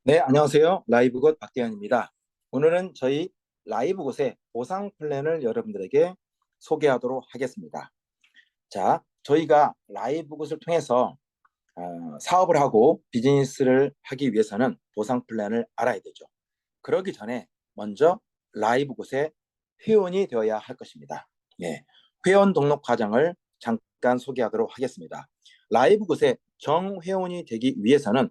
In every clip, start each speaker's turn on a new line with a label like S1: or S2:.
S1: 네, 안녕하세요. 라이브굿 박대현입니다. 오늘은 저희 라이브굿의 보상 플랜을 여러분들에게 소개하도록 하겠습니다. 자, 저희가 라이브굿을 통해서 사업을 하고 비즈니스를 하기 위해서는 보상 플랜을 알아야 되죠. 그러기 전에 먼저 라이브굿의 회원이 되어야 할 것입니다. 예, 회원 등록 과정을 잠깐 소개하도록 하겠습니다. 라이브굿의 정회원이 되기 위해서는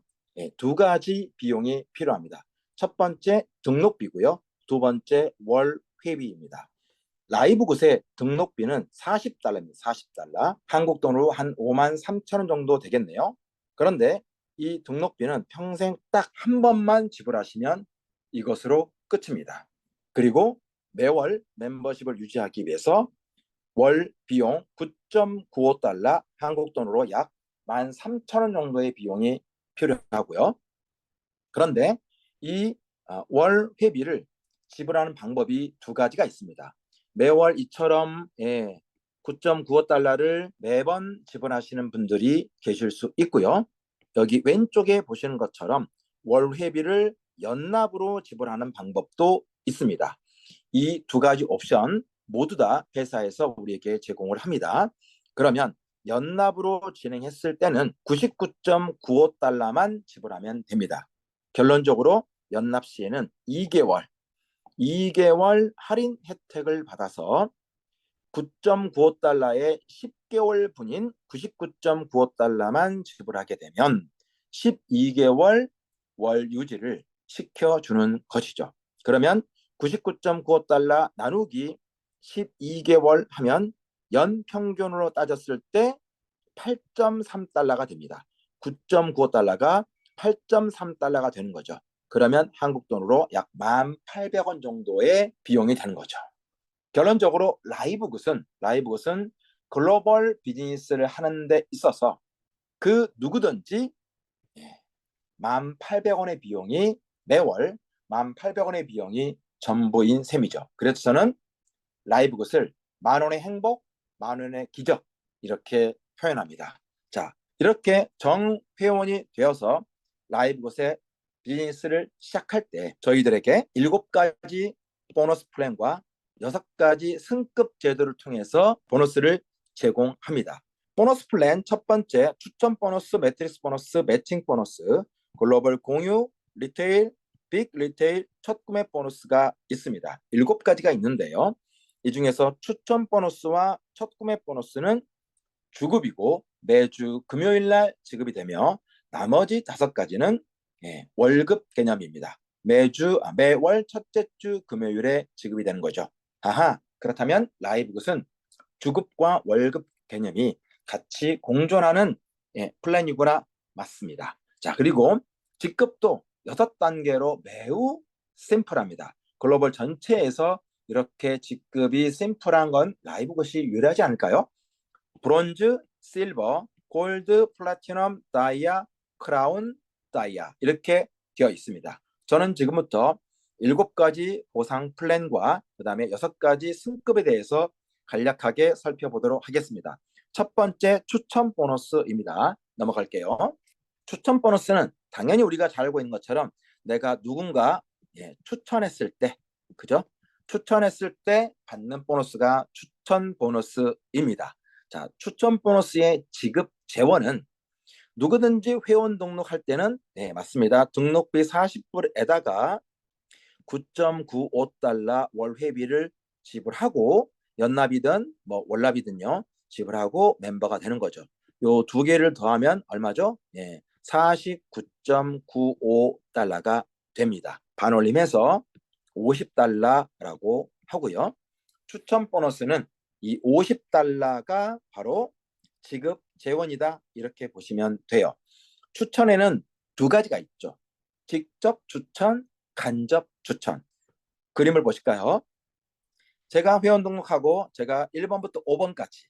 S1: 두 가지 비용이 필요합니다. 첫 번째 등록비고요. 두 번째 월 회비입니다. 라이브굿의 등록비는 40달러입니다. 40달러. 한국 돈으로 한 5만 3천 원 정도 되겠네요. 그런데 이 등록비는 평생 딱 한 번만 지불하시면 이것으로 끝입니다. 그리고 매월 멤버십을 유지하기 위해서 월 비용 9.95달러, 한국 돈으로 약 13,000원 정도의 비용이 필요하고요. 그런데 이 월 회비를 지불하는 방법이 두 가지가 있습니다. 매월 이처럼 9.95달러를 매번 지불하시는 분들이 계실 수 있고요. 여기 왼쪽에 보시는 것처럼 월 회비를 연납으로 지불하는 방법도 있습니다. 이 두 가지 옵션 모두 다 회사에서 우리에게 제공을 합니다. 그러면 연납으로 진행했을 때는 99.95달러만 지불하면 됩니다. 결론적으로 연납 시에는 2개월 할인 혜택을 받아서 9.95달러에 10개월 분인 99.95달러만 지불하게 되면 12개월 월 유지를 시켜주는 것이죠. 그러면 99.95달러 나누기 12개월 하면 연 평균으로 따졌을 때 8.3달러가 됩니다. 9.95달러가 8.3달러가 되는 거죠. 그러면 한국 돈으로 약 1,800원 정도의 비용이 되는 거죠. 결론적으로 라이브굿은 글로벌 비즈니스를 하는 데 있어서 그 누구든지 1,800원의 비용이 매월 1,800원의 비용이 전부인 셈이죠. 그래서 저는 라이브굿을 만 원의 행복, 만 원의 기적 이렇게 표현합니다. 자, 이렇게 정회원이 되어서 라이브굿의 비즈니스를 시작할 때 저희들에게 7가지 보너스 플랜과 6가지 승급 제도를 통해서 보너스를 제공합니다. 보너스 플랜 첫 번째 추천 보너스, 매트릭스 보너스, 매칭 보너스, 글로벌 공유, 리테일, 빅 리테일, 첫 구매 보너스가 있습니다. 7가지가 있는데요. 이 중에서 추천 보너스와 첫 구매 보너스는 주급이고 매주 금요일 날 지급이 되며 나머지 5가지는 월급 개념입니다. 매월 첫째 주 금요일에 지급이 되는 거죠. 그렇다면 라이브굿은 주급과 월급 개념이 같이 공존하는 플랜이구나. 맞습니다. 자, 그리고 직급도 6단계로 매우 심플합니다. 글로벌 전체에서 이렇게 직급이 심플한 건 라이브굿이 유리하지 않을까요? 브론즈, 실버, 골드, 플래티넘, 다이아, 크라운, 다이아 이렇게 되어 있습니다. 저는 지금부터 7가지 보상 플랜과 그 다음에 6가지 승급에 대해서 간략하게 살펴보도록 하겠습니다. 첫 번째 추천 보너스입니다. 넘어갈게요. 추천 보너스는 당연히 우리가 잘 알고 있는 것처럼 내가 누군가 추천했을 때, 그죠? 추천했을 때 받는 보너스가 추천 보너스입니다. 자, 추천 보너스의 지급 재원은 누구든지 회원 등록할 때는 맞습니다. 등록비 40불에다가 9.95달러 월 회비를 지불하고 연납이든 뭐 월납이든요. 지불하고 멤버가 되는 거죠. 요 두 개를 더하면 얼마죠? 49.95달러가 됩니다. 반올림해서 50달러라고 하고요. 추천 보너스는 이 50달러가 바로 지급 재원이다 이렇게 보시면 돼요. 추천에는 두 가지가 있죠. 직접 추천, 간접 추천. 그림을 보실까요? 제가 회원 등록하고 제가 1번부터 5번까지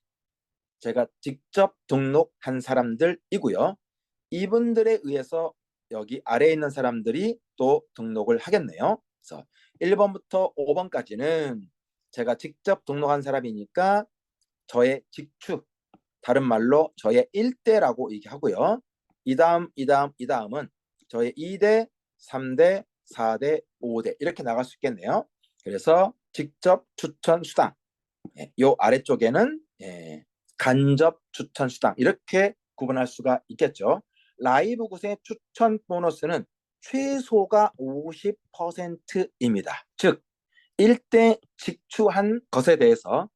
S1: 제가 직접 등록한 사람들이고요. 이분들에 의해서 여기 아래에 있는 사람들이 또 등록을 하겠네요. 그래서 1번부터 5번까지는 제가 직접 등록한 사람이니까 저의 직축, 다른 말로 저의 1대라고 얘기하고요. 이 다음은 저의 2대, 3대, 4대, 5대 이렇게 나갈 수 있겠네요. 그래서 직접 추천 수당, 요 아래쪽에는 간접 추천 수당 이렇게 구분할 수가 있겠죠. 라이브 굿의 추천 보너스는 최소가 50%입니다. 즉 1대 직추한 것에 대해서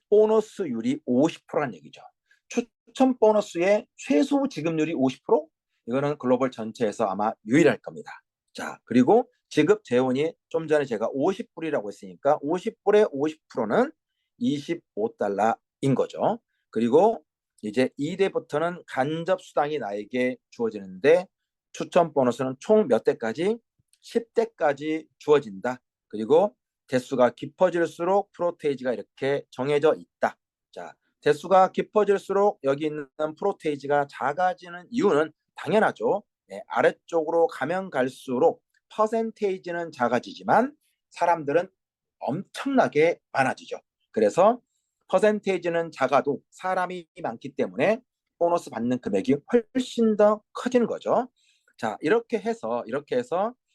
S1: 보너스율이 50%란 얘기죠. 추천 보너스의 최소 지급률이 50%? 이거는 글로벌 전체에서 아마 유일할 겁니다. 자, 그리고 지급 재원이 좀 전에 제가 50불이라고 했으니까 50불의 50%는 25달러인 거죠. 그리고 이제 2대부터는 간접 수당이 나에게 주어지는데 추천 보너스는 총 몇 대까지? 10대까지 주어진다. 그리고 대수가 깊어질수록 프로테이지가 이렇게 정해져 있다. 자, 대수가 깊어질수록 여기 있는 프로테이지가 작아지는 이유는 당연하죠. 아래쪽으로 가면 갈수록 퍼센테이지는 작아지지만 사람들은 엄청나게 많아지죠. 그래서 퍼센테이지는 작아도 사람이 많기 때문에 보너스 받는 금액이 훨씬 더 커지는 거죠. 자, 이렇게 해서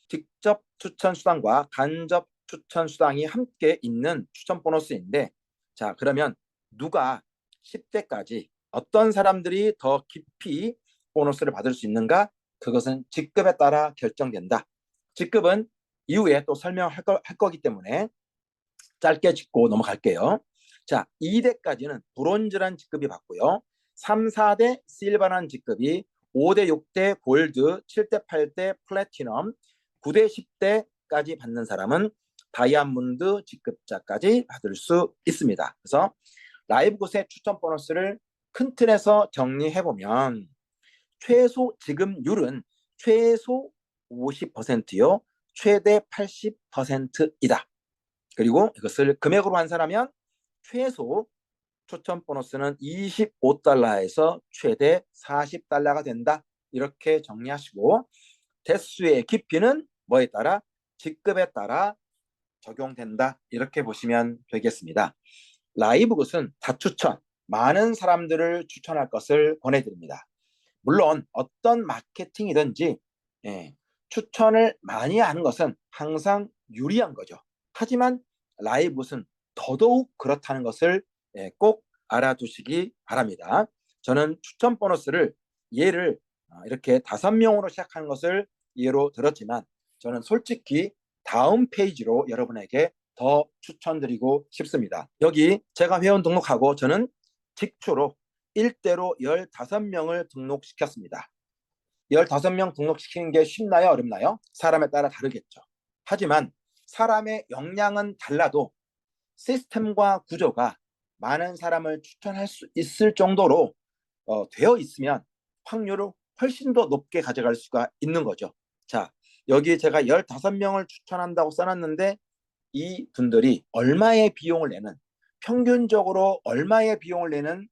S1: 직접 추천 수당과 간접 추천 수당이 함께 있는 추천 보너스인데, 자, 그러면 누가 10대까지 어떤 사람들이 더 깊이 보너스를 받을 수 있는가? 그것은 직급에 따라 결정된다. 직급은 이후에 또 설명할 거기 때문에 짧게 짚고 넘어갈게요. 자, 2대까지는 브론즈란 직급이 받고요. 3, 4대 실버란 직급이 5대, 6대 골드, 7대, 8대 플래티넘, 9대, 10대까지 받는 사람은 다이아몬드 직급자까지 받을 수 있습니다. 그래서 라이브 굿의 추천 보너스를 큰 틀에서 정리해보면 최소 지급률은 최소 50%요. 최대 80%이다. 그리고 이것을 금액으로 환산하면 최소 추천 보너스는 25달러에서 최대 40달러가 된다. 이렇게 정리하시고 대수의 깊이는 뭐에 따라? 직급에 따라 적용된다. 이렇게 보시면 되겠습니다. 라이브 굿은 다추천, 많은 사람들을 추천할 것을 권해드립니다. 물론 어떤 마케팅이든지 추천을 많이 하는 것은 항상 유리한 거죠. 하지만 라이브 굿은 더더욱 그렇다는 것을 꼭 알아두시기 바랍니다. 저는 추천 보너스를 예를 이렇게 5명으로 시작하는 것을 예로 들었지만 저는 솔직히 다음 페이지로 여러분에게 더 추천드리고 싶습니다. 여기 제가 회원 등록하고 저는 직초로 1대로 15명을 등록시켰습니다. 15명 등록시키는 게 쉽나요? 어렵나요? 사람에 따라 다르겠죠. 하지만 사람의 역량은 달라도 시스템과 구조가 많은 사람을 추천할 수 있을 정도로 되어 있으면 확률을 훨씬 더 높게 가져갈 수가 있는 거죠. 자, 여기 제가 15명을 추천한다고 써놨는데 이 분들이 얼마의 비용을 내는, 평균적으로 얼마의 비용을 내는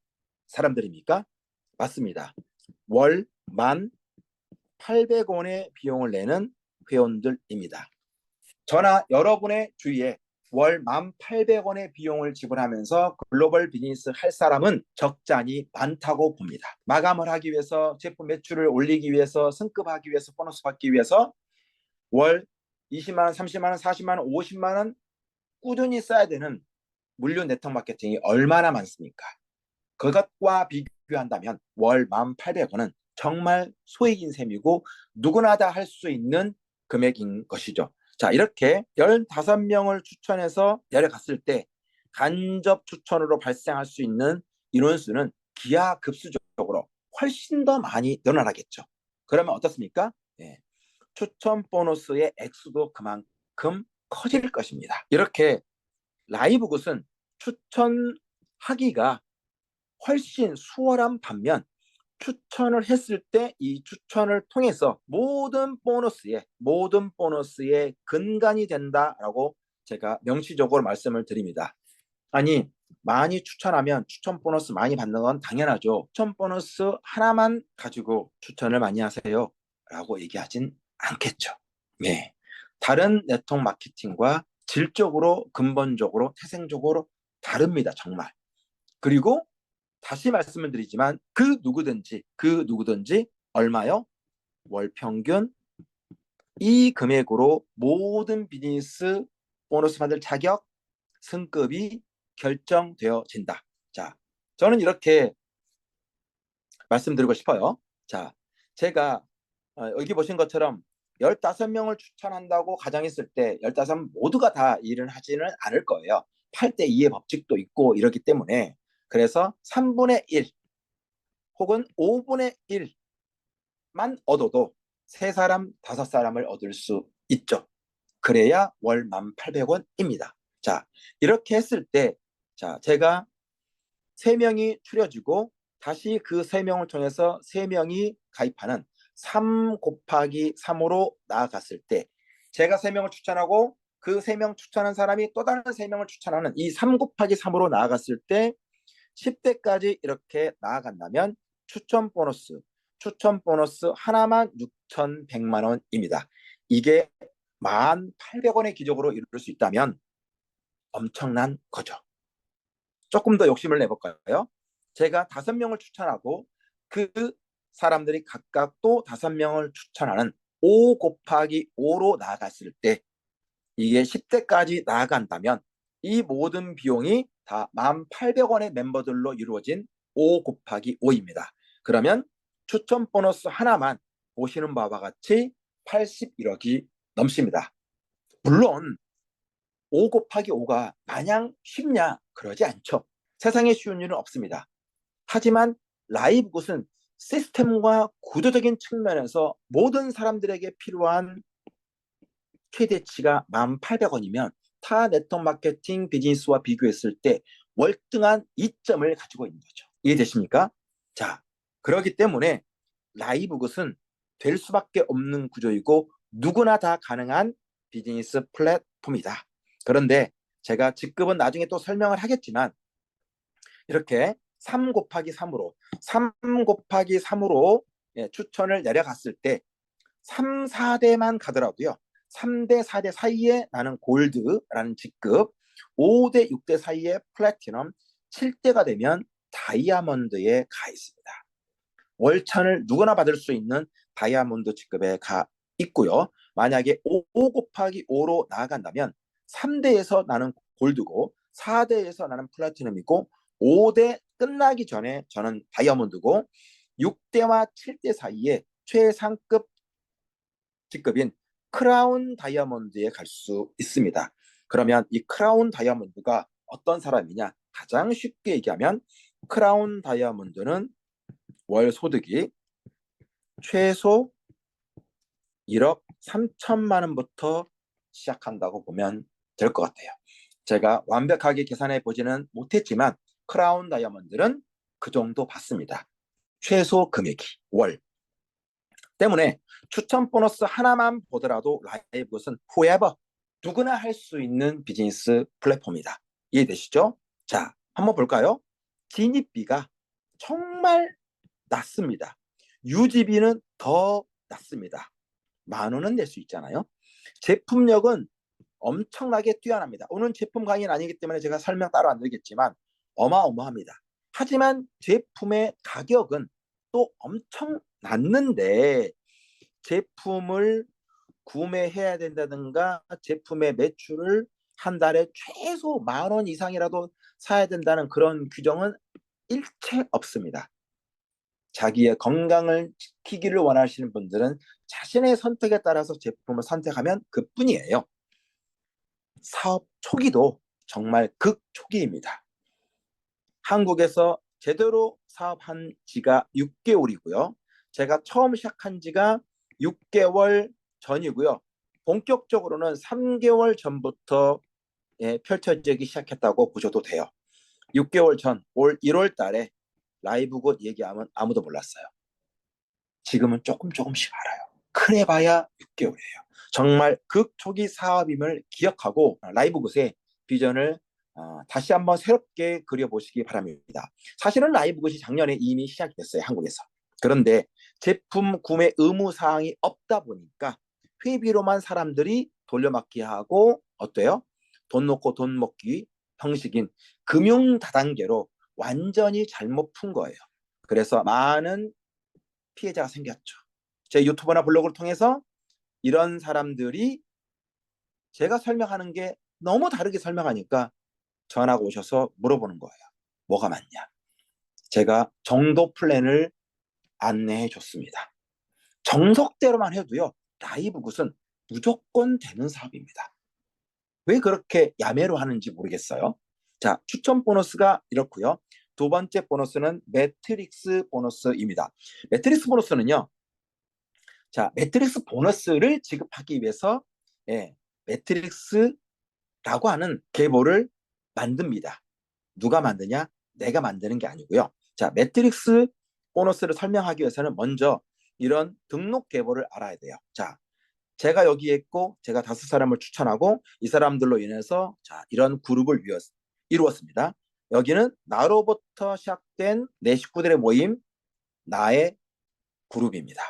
S1: 사람들입니까? 맞습니다. 월 1,800원의 비용을 내는 회원들입니다. 저나 여러분의 주위에 월 1,800원의 비용을 지불하면서 글로벌 비즈니스 할 사람은 적잖이 많다고 봅니다. 마감을 하기 위해서, 제품 매출을 올리기 위해서, 승급하기 위해서, 보너스 받기 위해서 월 20만 원, 30만 원, 40만 원, 50만 원 꾸준히 써야 되는 물류 네트워크 마케팅이 얼마나 많습니까? 그것과 비교한다면 월 1,800원은 정말 소액인 셈이고 누구나 다 할 수 있는 금액인 것이죠. 자, 이렇게 15명을 추천해서 내려갔을 때 간접 추천으로 발생할 수 있는 인원수는 기하급수적으로 훨씬 더 많이 늘어나겠죠. 그러면 어떻습니까? 추천 보너스의 액수도 그만큼 커질 것입니다. 이렇게 라이브 굿은 추천하기가 훨씬 수월한 반면 추천을 했을 때 이 추천을 통해서 모든 보너스의 근간이 된다라고 제가 명시적으로 말씀을 드립니다. 아니, 많이 추천하면 추천 보너스 많이 받는 건 당연하죠. 추천 보너스 하나만 가지고 추천을 많이 하세요 라고 얘기하진 않겠죠. 네. 다른 네트워크 마케팅과 질적으로, 근본적으로, 태생적으로 다릅니다. 정말. 그리고 다시 말씀을 드리지만 그 누구든지 얼마요? 월 평균 이 금액으로 모든 비즈니스 보너스 받을 자격, 승급이 결정되어진다. 자, 저는 이렇게 말씀드리고 싶어요. 자, 제가 여기 보신 것처럼 15명을 추천한다고 가정했을 때 15명 모두가 다 일을 하지는 않을 거예요. 8대 2의 법칙도 있고 이렇기 때문에 그래서 3분의 1 혹은 5분의 1만 얻어도 3사람, 5사람을 얻을 수 있죠. 그래야 월 1,800원입니다. 자, 이렇게 했을 때 자, 제가 3명이 추려지고 다시 그 3명을 통해서 3명이 가입하는 3 곱하기 3으로 나아갔을 때 제가 3명을 추천하고 그 3명 추천한 사람이 또 다른 3명을 추천하는 이 3 곱하기 3으로 나아갔을 때 10대까지 이렇게 나아간다면 추천 보너스 하나만 6,100만 원입니다. 이게 1,800원의 기적으로 이룰 수 있다면 엄청난 거죠. 조금 더 욕심을 내볼까요? 제가 5명을 추천하고 그 사람들이 각각 또 5명을 추천하는 5 곱하기 5로 나아갔을 때 이게 10대까지 나아간다면 이 모든 비용이 다 1,800원의 멤버들로 이루어진 5 곱하기 5입니다. 그러면 추천 보너스 하나만 보시는 바와 같이 81억이 넘습니다. 물론 5 곱하기 5가 마냥 쉽냐? 그러지 않죠. 세상에 쉬운 일은 없습니다. 하지만 라이브굿은 시스템과 구조적인 측면에서 모든 사람들에게 필요한 최대치가 1,800원이면 타 네트워크 마케팅 비즈니스와 비교했을 때 월등한 이점을 가지고 있는 거죠. 이해되십니까? 자, 그렇기 때문에 라이브굿은 될 수밖에 없는 구조이고 누구나 다 가능한 비즈니스 플랫폼이다. 그런데 제가 직급은 나중에 또 설명을 하겠지만 이렇게 3 곱하기 3으로 3 곱하기 3으로 추천을 내려갔을 때 3, 4대만 가더라도요. 3대, 4대 사이에 나는 골드라는 직급, 5대, 6대 사이에 플래티넘, 7대가 되면 다이아몬드에 가 있습니다. 월천을 누구나 받을 수 있는 다이아몬드 직급에 가 있고요. 만약에 5 곱하기 5로 나아간다면 3대에서 나는 골드고 4대에서 나는 플래티넘이고 5대 끝나기 전에 저는 다이아몬드고 6대와 7대 사이에 최상급 직급인 크라운 다이아몬드에 갈 수 있습니다. 그러면 이 크라운 다이아몬드가 어떤 사람이냐? 가장 쉽게 얘기하면 크라운 다이아몬드는 월 소득이 최소 1억 3천만 원부터 시작한다고 보면 될 것 같아요. 제가 완벽하게 계산해 보지는 못했지만 크라운 다이아몬드는 그 정도 받습니다. 최소 금액이 월. 때문에 추천 보너스 하나만 보더라도 라이브것은 whoever 누구나 할 수 있는 비즈니스 플랫폼이다. 이해되시죠? 자, 한번 볼까요? 진입비가 정말 낮습니다. 유지비는 더 낮습니다. 10,000원은 낼 수 있잖아요. 제품력은 엄청나게 뛰어납니다. 오늘 제품 강의는 아니기 때문에 제가 설명 따로 안 드리겠지만 어마어마합니다. 하지만 제품의 가격은 또 엄청 낮는데 제품을 구매해야 된다든가 제품의 매출을 한 달에 최소 10,000원 이상이라도 사야 된다는 그런 규정은 일체 없습니다. 자기의 건강을 지키기를 원하시는 분들은 자신의 선택에 따라서 제품을 선택하면 그뿐이에요. 사업 초기도 정말 극초기입니다. 한국에서 제대로 사업한 지가 6개월이고요. 제가 처음 시작한 지가 6개월 전이고요. 본격적으로는 3개월 전부터 펼쳐지기 시작했다고 보셔도 돼요. 6개월 전, 올 1월 달에 라이브굿 얘기하면 아무도 몰랐어요. 지금은 조금씩 알아요. 크게 봐야 6개월이에요. 정말 극초기 사업임을 기억하고 라이브굿의 비전을 다시 한번 새롭게 그려보시기 바랍니다. 사실은 라이브굿이 작년에 이미 시작이 됐어요. 한국에서. 그런데 제품 구매 의무 사항이 없다 보니까 회비로만 사람들이 돌려막기 하고 어때요? 돈 놓고 돈 먹기 형식인 금융 다단계로 완전히 잘못 푼 거예요. 그래서 많은 피해자가 생겼죠. 제 유튜브나 블로그를 통해서 이런 사람들이 제가 설명하는 게 너무 다르게 설명하니까 전화가 오셔서 물어보는 거예요. 뭐가 맞냐? 제가 정도 플랜을 안내해 줬습니다. 정석대로만 해도요, 라이브 굿은 무조건 되는 사업입니다. 왜 그렇게 야매로 하는지 모르겠어요. 자, 추천 보너스가 이렇고요. 두 번째 보너스는 매트릭스 보너스입니다. 매트릭스 보너스는요, 자, 매트릭스 보너스를 지급하기 위해서 예, 매트릭스라고 하는 계보를 만듭니다. 누가 만드냐? 내가 만드는 게 아니고요. 자, 매트릭스 보너스를 설명하기 위해서는 먼저 이런 등록 계보를 알아야 돼요. 자, 제가 여기에 있고 제가 5사람을 추천하고 이 사람들로 인해서 자, 이런 그룹을 이루었습니다. 여기는 나로부터 시작된 내 식구들의 모임, 나의 그룹입니다.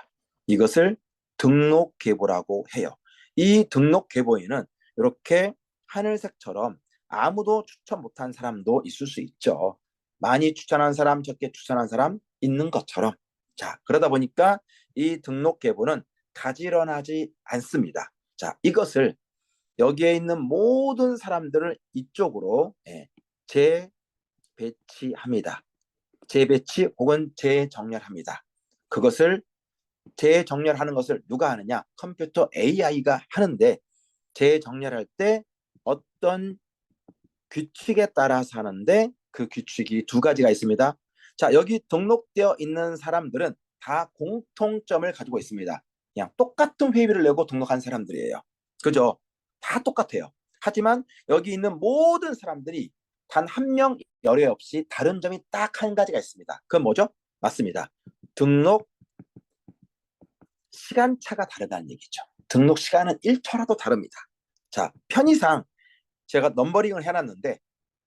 S1: 이것을 등록 계보라고 해요. 이 등록 계보에는 이렇게 하늘색처럼 아무도 추천 못한 사람도 있을 수 있죠. 많이 추천한 사람, 적게 추천한 사람 있는 것처럼. 자, 그러다 보니까 이 등록 계보는 가지런하지 않습니다. 자, 이것을 여기에 있는 모든 사람들을 이쪽으로 재배치합니다. 재배치 혹은 재정렬합니다. 그것을 재정렬하는 것을 누가 하느냐? 컴퓨터 AI가 하는데 재정렬할 때 어떤 규칙에 따라서 하는데 그 규칙이 두 가지가 있습니다. 자, 여기 등록되어 있는 사람들은 다 공통점을 가지고 있습니다. 그냥 똑같은 회비를 내고 등록한 사람들이에요. 그죠? 다 똑같아요. 하지만 여기 있는 모든 사람들이 단 한 명 열애 없이 다른 점이 딱 한 가지가 있습니다. 그건 뭐죠? 맞습니다. 등록 시간차가 다르다는 얘기죠. 등록 시간은 1초라도 다릅니다. 자, 편의상 제가 넘버링을 해놨는데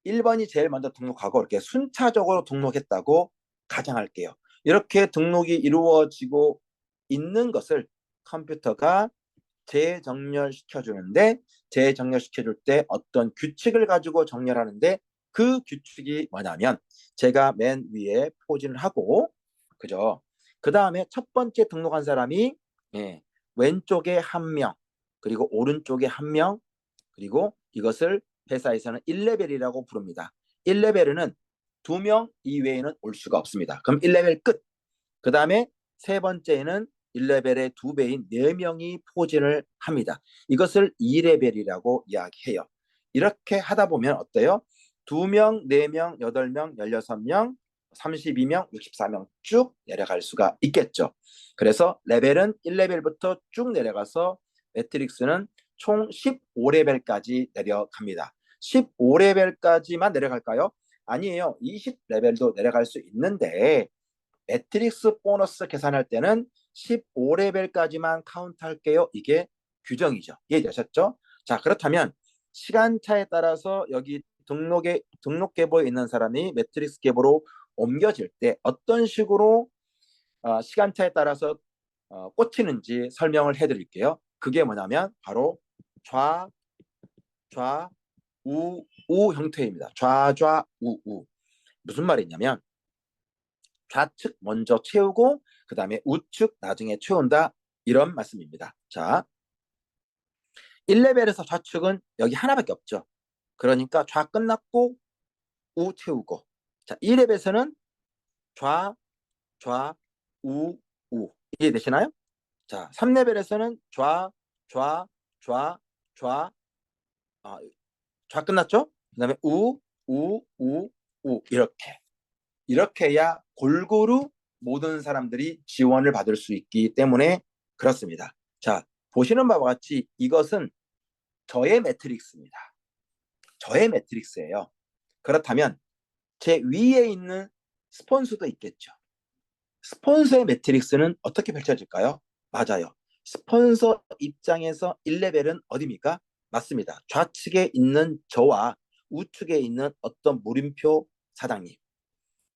S1: 1번이 제일 먼저 등록하고 이렇게 순차적으로 등록했다고 가정할게요. 이렇게 등록이 이루어지고 있는 것을 컴퓨터가 재정렬시켜주는데 재정렬시켜줄 때 어떤 규칙을 가지고 정렬하는데 그 규칙이 뭐냐면 제가 맨 위에 포진을 하고 그죠? 그 다음에 첫 번째 등록한 사람이 왼쪽에 한 명, 그리고 오른쪽에 한 명, 그리고 이것을 회사에서는 1레벨이라고 부릅니다. 1레벨은 2명 이외에는 올 수가 없습니다. 그럼 1레벨 끝. 그 다음에 세 번째는 1레벨의 2배인 4명이 포진을 합니다. 이것을 2레벨이라고 이야기해요. 이렇게 하다 보면 어때요? 2명, 4명, 8명, 16명, 32명, 64명 쭉 내려갈 수가 있겠죠. 그래서 레벨은 1레벨부터 쭉 내려가서 매트릭스는 총 15레벨까지 내려갑니다. 15레벨까지만 내려갈까요? 아니에요. 20레벨도 내려갈 수 있는데 매트릭스 보너스 계산할 때는 15레벨까지만 카운트할게요. 이게 규정이죠. 이해되셨죠? 자, 그렇다면 시간차에 따라서 여기 등록 계보에 있는 사람이 매트릭스 계보로 옮겨질 때 어떤 식으로 시간차에 따라서 꽂히는지 설명을 해드릴게요. 그게 뭐냐면 바로 좌우 형태입니다. 좌우우. 무슨 말이냐면 좌측 먼저 채우고 그 다음에 우측 나중에 채운다 이런 말씀입니다. 자, 1레벨에서 좌측은 여기 하나밖에 없죠. 그러니까 좌 끝났고 우 채우고 자, 2레벨에서는 좌우 이해되시나요? 자, 3레벨에서는 좌 좌 끝났죠? 그 다음에 우 이렇게 해야 골고루 모든 사람들이 지원을 받을 수 있기 때문에 그렇습니다. 자, 보시는 바와 같이 이것은 저의 매트릭스입니다. 저의 매트릭스예요. 그렇다면 제 위에 있는 스폰서도 있겠죠. 스폰서의 매트릭스는 어떻게 펼쳐질까요? 맞아요. 스폰서 입장에서 1레벨은 어디입니까? 맞습니다. 좌측에 있는 저와 우측에 있는 어떤 물음표 사장님.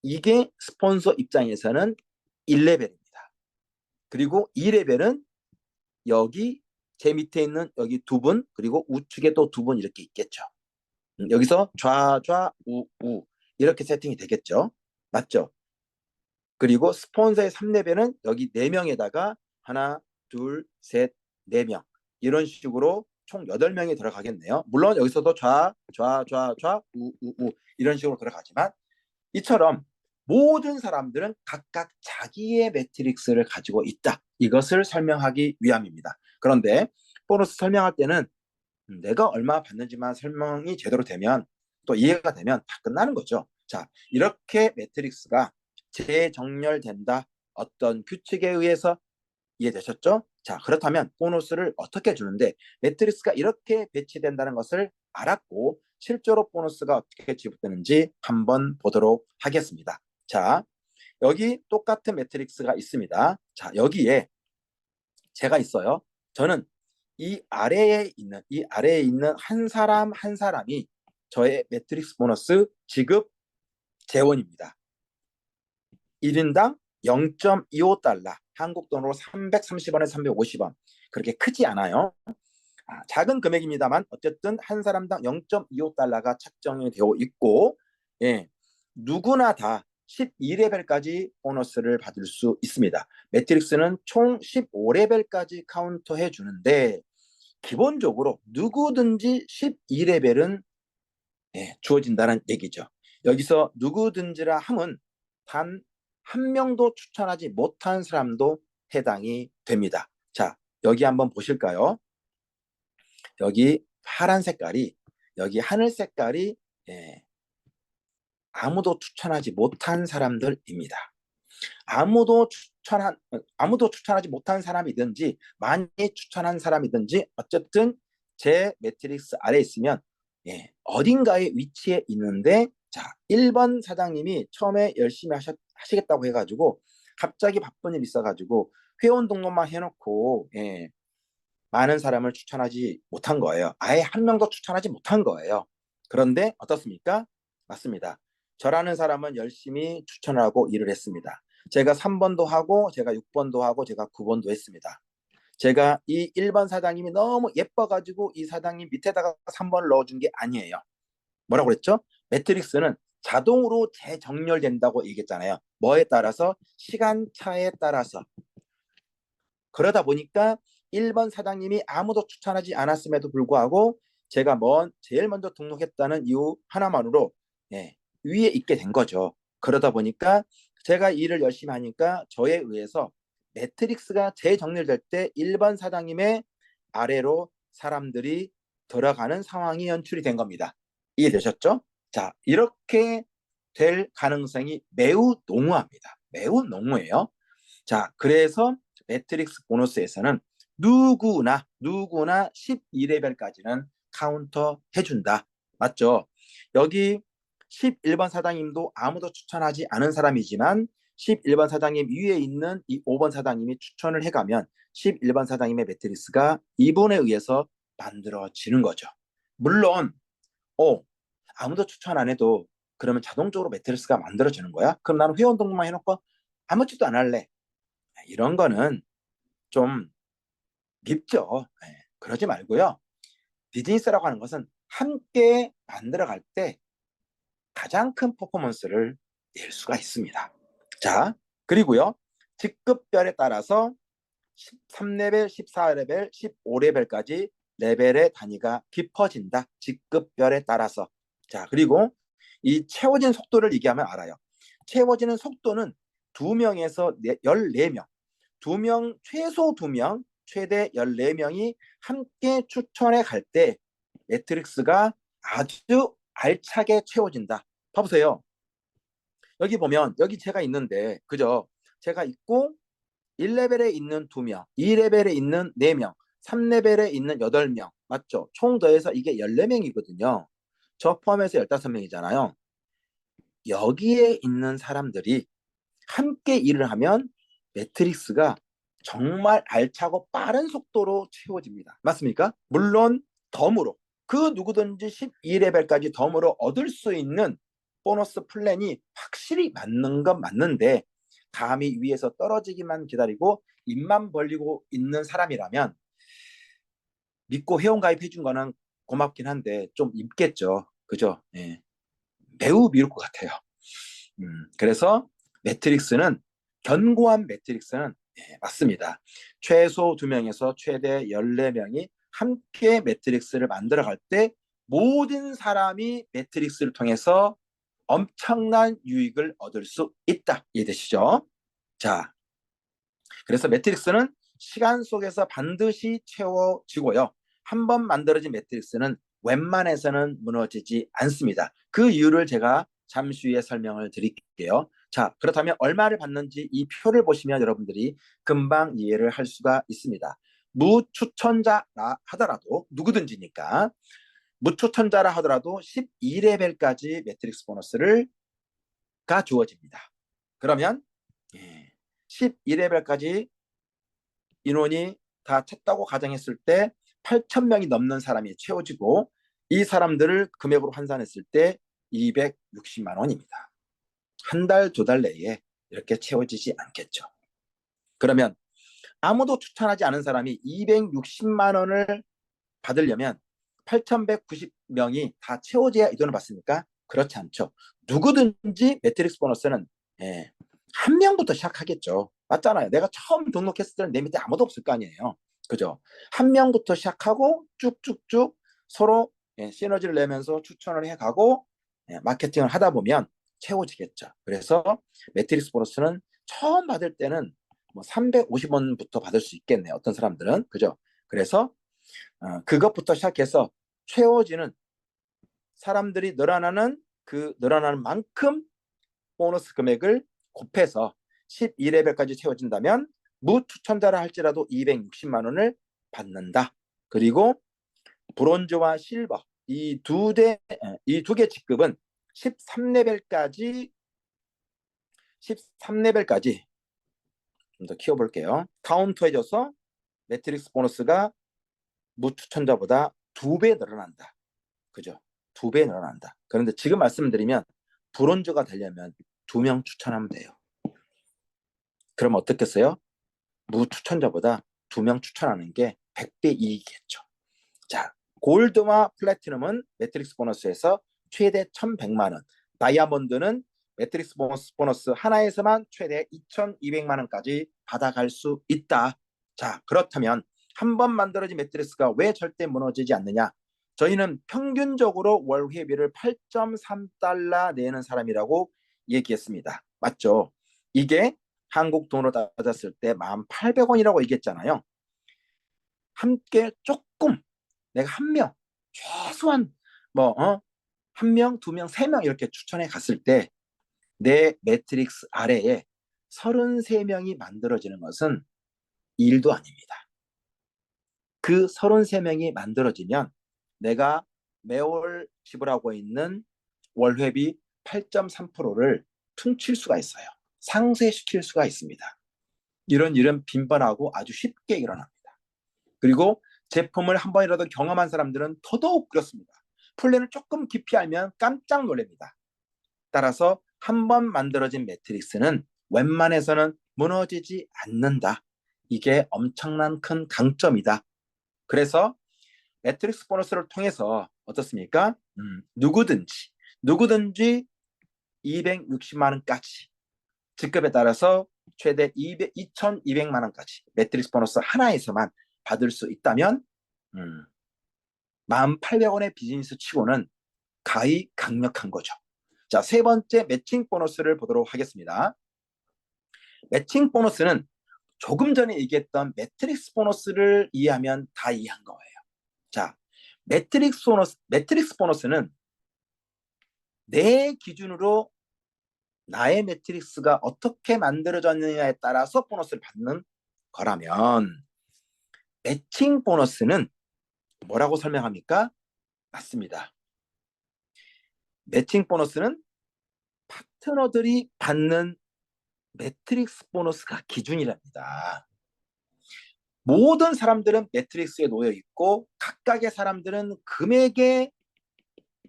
S1: 이게 스폰서 입장에서는 1레벨입니다. 그리고 2레벨은 여기 제 밑에 있는 여기 두 분, 그리고 우측에 또 두 분 이렇게 있겠죠. 여기서 좌우우 이렇게 세팅이 되겠죠. 맞죠? 그리고 스폰서의 3레벨은 여기 4명에다가 하나, 둘, 셋, 4명 이런 식으로 총 8명이 들어가겠네요. 물론 여기서도 좌, 우, 이런 식으로 들어가지만 이처럼 모든 사람들은 각각 자기의 매트릭스를 가지고 있다. 이것을 설명하기 위함입니다. 그런데 보너스 설명할 때는 내가 얼마 받는지만 설명이 제대로 되면 또 이해가 되면 다 끝나는 거죠. 자, 이렇게 매트릭스가 재정렬된다. 어떤 규칙에 의해서 이해되셨죠? 자, 그렇다면 보너스를 어떻게 주는데 매트릭스가 이렇게 배치된다는 것을 알았고 실제로 보너스가 어떻게 지급되는지 한번 보도록 하겠습니다. 자, 여기 똑같은 매트릭스가 있습니다. 자, 여기에 제가 있어요. 저는 이 아래에 있는 한 사람 한 사람이 저의 매트릭스 보너스 지급 재원입니다. 1인당 0.25달러, 한국 돈으로 330원에서 350원. 그렇게 크지 않아요. 작은 금액입니다만 어쨌든 한 사람당 0.25달러가 책정이 되어 있고, 예, 누구나 다 12레벨까지 보너스를 받을 수 있습니다. 매트릭스는 총 15레벨까지 카운터해 주는데 기본적으로 누구든지 12레벨은 주어진다는 얘기죠. 여기서 누구든지라 함은 단 한 명도 추천하지 못한 사람도 해당이 됩니다. 자, 여기 한번 보실까요? 여기 파란 색깔이, 여기 하늘 색깔이 아무도 추천하지 못한 사람들입니다. 아무도 추천하지 못한 사람이든지 많이 추천한 사람이든지 어쨌든 제 매트릭스 아래에 있으면 어딘가에 위치해 있는데, 자, 1번 사장님이 처음에 열심히 하시겠다고 해가지고 갑자기 바쁜 일 있어가지고 회원 등록만 해놓고 많은 사람을 추천하지 못한 거예요. 아예 한 명도 추천하지 못한 거예요. 그런데 어떻습니까? 맞습니다. 저라는 사람은 열심히 추천하고 일을 했습니다. 제가 3번도 하고 제가 6번도 하고 제가 9번도 했습니다. 제가 이 1번 사장님이 너무 예뻐가지고 이 사장님 밑에다가 3번을 넣어준 게 아니에요. 뭐라고 그랬죠? 매트릭스는 자동으로 재정렬된다고 얘기했잖아요. 뭐에 따라서? 시간차에 따라서. 그러다 보니까 1번 사장님이 아무도 추천하지 않았음에도 불구하고 제가 제일 먼저 등록했다는 이유 하나만으로 위에 있게 된 거죠. 그러다 보니까 제가 일을 열심히 하니까 저에 의해서 매트릭스가 재정렬될 때 1번 사장님의 아래로 사람들이 들어가는 상황이 연출이 된 겁니다. 이해되셨죠? 자, 이렇게 될 가능성이 매우 농후합니다. 매우 농후해요. 자, 그래서 매트릭스 보너스에서는 누구나 12레벨까지는 카운터 해준다. 맞죠? 여기 11번 사장님도 아무도 추천하지 않은 사람이지만 11번 사장님 위에 있는 이 5번 사장님이 추천을 해가면 11번 사장님의 매트릭스가 이분에 의해서 만들어지는 거죠. 물론 아무도 추천 안 해도 그러면 자동적으로 매트릭스가 만들어지는 거야? 그럼 나는 회원 등록만 해놓고 아무 짓도 안 할래. 이런 거는 좀 밉죠. 그러지 말고요. 비즈니스라고 하는 것은 함께 만들어갈 때 가장 큰 퍼포먼스를 낼 수가 있습니다. 자, 그리고요. 직급별에 따라서 13레벨, 14레벨, 15레벨까지 레벨의 단위가 깊어진다. 직급별에 따라서. 자, 그리고 이 채워진 속도를 얘기하면 알아요. 채워지는 속도는 2명에서 14명, 최소 2명, 최대 14명이 함께 추천해 갈 때 매트릭스가 아주 알차게 채워진다. 봐보세요. 여기 보면 여기 제가 있는데 그죠? 제가 있고 1레벨에 있는 2명, 2레벨에 있는 4명, 3레벨에 있는 8명. 맞죠? 총 더해서 이게 14명이거든요. 저 포함해서 15명이잖아요. 여기에 있는 사람들이 함께 일을 하면 매트릭스가 정말 알차고 빠른 속도로 채워집니다. 맞습니까? 물론 덤으로 그 누구든지 12레벨까지 덤으로 얻을 수 있는 보너스 플랜이 확실히 맞는 건 맞는데 감히 위에서 떨어지기만 기다리고 입만 벌리고 있는 사람이라면 믿고 회원가입해 준 거는 고맙긴 한데 좀 입겠죠. 그죠? 매우 미울 것 같아요. 그래서 견고한 매트릭스는 맞습니다. 최소 2명에서 최대 14명이 함께 매트릭스를 만들어갈 때 모든 사람이 매트릭스를 통해서 엄청난 유익을 얻을 수 있다. 이해되시죠? 자, 그래서 매트릭스는 시간 속에서 반드시 채워지고요. 한 번 만들어진 매트릭스는 웬만해서는 무너지지 않습니다. 그 이유를 제가 잠시 후에 설명을 드릴게요. 자, 그렇다면 얼마를 받는지 이 표를 보시면 여러분들이 금방 이해를 할 수가 있습니다. 무추천자라 하더라도 누구든지니까 무추천자라 하더라도 12레벨까지 매트릭스 보너스가 주어집니다. 그러면 12레벨까지 인원이 다 찼다고 가정했을 때 8,000명이 넘는 사람이 채워지고 이 사람들을 금액으로 환산했을 때 260만 원입니다. 한 달, 2달 내에 이렇게 채워지지 않겠죠. 그러면 아무도 추천하지 않은 사람이 260만 원을 받으려면 8,190명이 다 채워져야 이 돈을 받습니까? 그렇지 않죠. 누구든지 매트릭스 보너스는 한 명부터 시작하겠죠. 맞잖아요. 내가 처음 등록했을 때는 내 밑에 아무도 없을 거 아니에요. 그죠? 한 명부터 시작하고 쭉쭉쭉 서로 시너지를 내면서 추천을 해가고 마케팅을 하다 보면 채워지겠죠. 그래서 매트릭스 보너스는 처음 받을 때는 뭐 350원부터 받을 수 있겠네요. 어떤 사람들은. 그죠? 그래서 그것부터 시작해서 채워지는 사람들이 늘어나는 그 늘어나는 만큼 보너스 금액을 곱해서 12레벨까지 채워진다면 무추천자라 할지라도 260만 원을 받는다. 그리고 브론즈와 실버 이 두 개 직급은 13레벨까지 좀 더 키워볼게요. 카운터해져서 매트릭스 보너스가 무추천자보다 2배 늘어난다. 그죠? 2배 늘어난다. 그런데 지금 말씀드리면 브론즈가 되려면 2명 추천하면 돼요. 그럼 어떻겠어요? 무추천자보다 2명 추천하는 게 100배 이익이겠죠. 자, 골드와 플래티넘은 매트릭스 보너스에서 최대 1,100만 원, 다이아몬드는 매트릭스 보너스 하나에서만 최대 2,200만 원까지 받아갈 수 있다. 자, 그렇다면 한 번 만들어진 매트릭스가 왜 절대 무너지지 않느냐? 저희는 평균적으로 월 회비를 8.3달러 내는 사람이라고 얘기했습니다. 맞죠? 이게 한국 돈으로 따졌을 때 1,800원이라고 얘기했잖아요. 함께 조금 내가 한 명, 최소한 한 명, 2명, 3명 이렇게 추천해 갔을 때 내 매트릭스 아래에 33명이 만들어지는 것은 일도 아닙니다. 그 33명이 만들어지면 내가 매월 지불하고 있는 월회비 8.3%를 퉁칠 수가 있어요. 상쇄시킬 수가 있습니다. 이런 일은 빈번하고 아주 쉽게 일어납니다. 그리고 제품을 한 번이라도 경험한 사람들은 더더욱 그렇습니다. 플랜을 조금 깊이 알면 깜짝 놀랍니다. 따라서 한 번 만들어진 매트릭스는 웬만해서는 무너지지 않는다. 이게 엄청난 큰 강점이다. 그래서 매트릭스 보너스를 통해서 어떻습니까? 누구든지 260만 원까지 직급에 따라서 최대 2,200만 원까지 매트릭스 보너스 하나에서만 받을 수 있다면 1,800원의 비즈니스 치고는 가히 강력한 거죠. 자, 세 번째 매칭 보너스를 보도록 하겠습니다. 매칭 보너스는 조금 전에 얘기했던 매트릭스 보너스를 이해하면 다 이해한 거예요. 자, 매트릭스 보너스는 내 기준으로 나의 매트릭스가 어떻게 만들어졌느냐에 따라서 보너스를 받는 거라면 매칭 보너스는 뭐라고 설명합니까? 맞습니다. 매칭 보너스는 파트너들이 받는 매트릭스 보너스가 기준이랍니다. 모든 사람들은 매트릭스에 놓여 있고 각각의 사람들은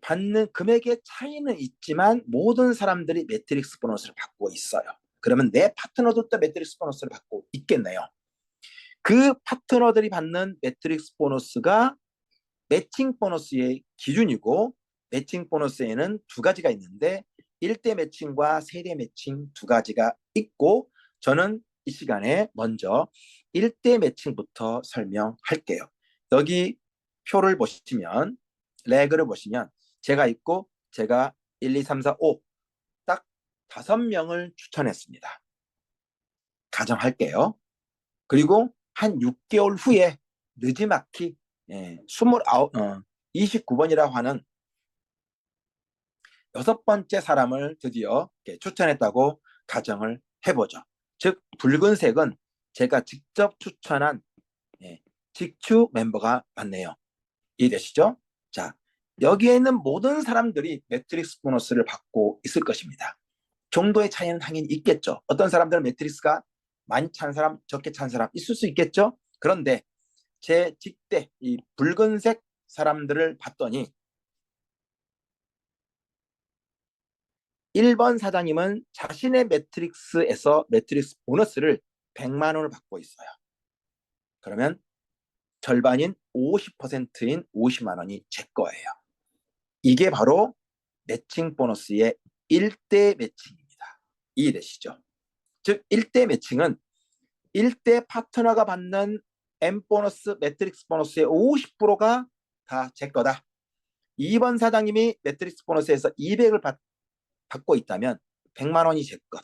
S1: 받는 금액의 차이는 있지만 모든 사람들이 매트릭스 보너스를 받고 있어요. 그러면 내 파트너들도 매트릭스 보너스를 받고 있겠네요. 그 파트너들이 받는 매트릭스 보너스가 매칭 보너스의 기준이고 매칭 보너스에는 2가지가 있는데 1대 매칭과 세대 매칭 2가지가 있고 저는 이 시간에 먼저 1대 매칭부터 설명할게요. 여기 표를 보시면, 레그를 보시면 제가 있고 제가 1, 2, 3, 4, 5 딱 5명을 추천했습니다. 가정할게요. 그리고 한 6개월 후에 느지막이 29번이라고 하는 6번째 사람을 드디어 추천했다고 가정을 해보죠. 즉 붉은색은 제가 직접 추천한 직추 멤버가 맞네요. 이해되시죠? 자, 여기에 있는 모든 사람들이 매트릭스 보너스를 받고 있을 것입니다. 정도의 차이는 당연히 있겠죠. 어떤 사람들은 매트릭스가 많이 찬 사람, 적게 찬 사람 있을 수 있겠죠. 그런데 제 직대 이 붉은색 사람들을 봤더니 1번 사장님은 자신의 매트릭스에서 매트릭스 보너스를 100만 원을 받고 있어요. 그러면 절반인 50%인 50만 원이 제 거예요. 이게 바로 매칭 보너스의 1대 매칭입니다. 이해되시죠? 즉 1대 매칭은 1대 파트너가 받는 M 보너스, 매트릭스 보너스의 50%가 다 제 거다. 2번 사장님이 매트릭스 보너스에서 200을 받고 있다면 100만 원이 제 것.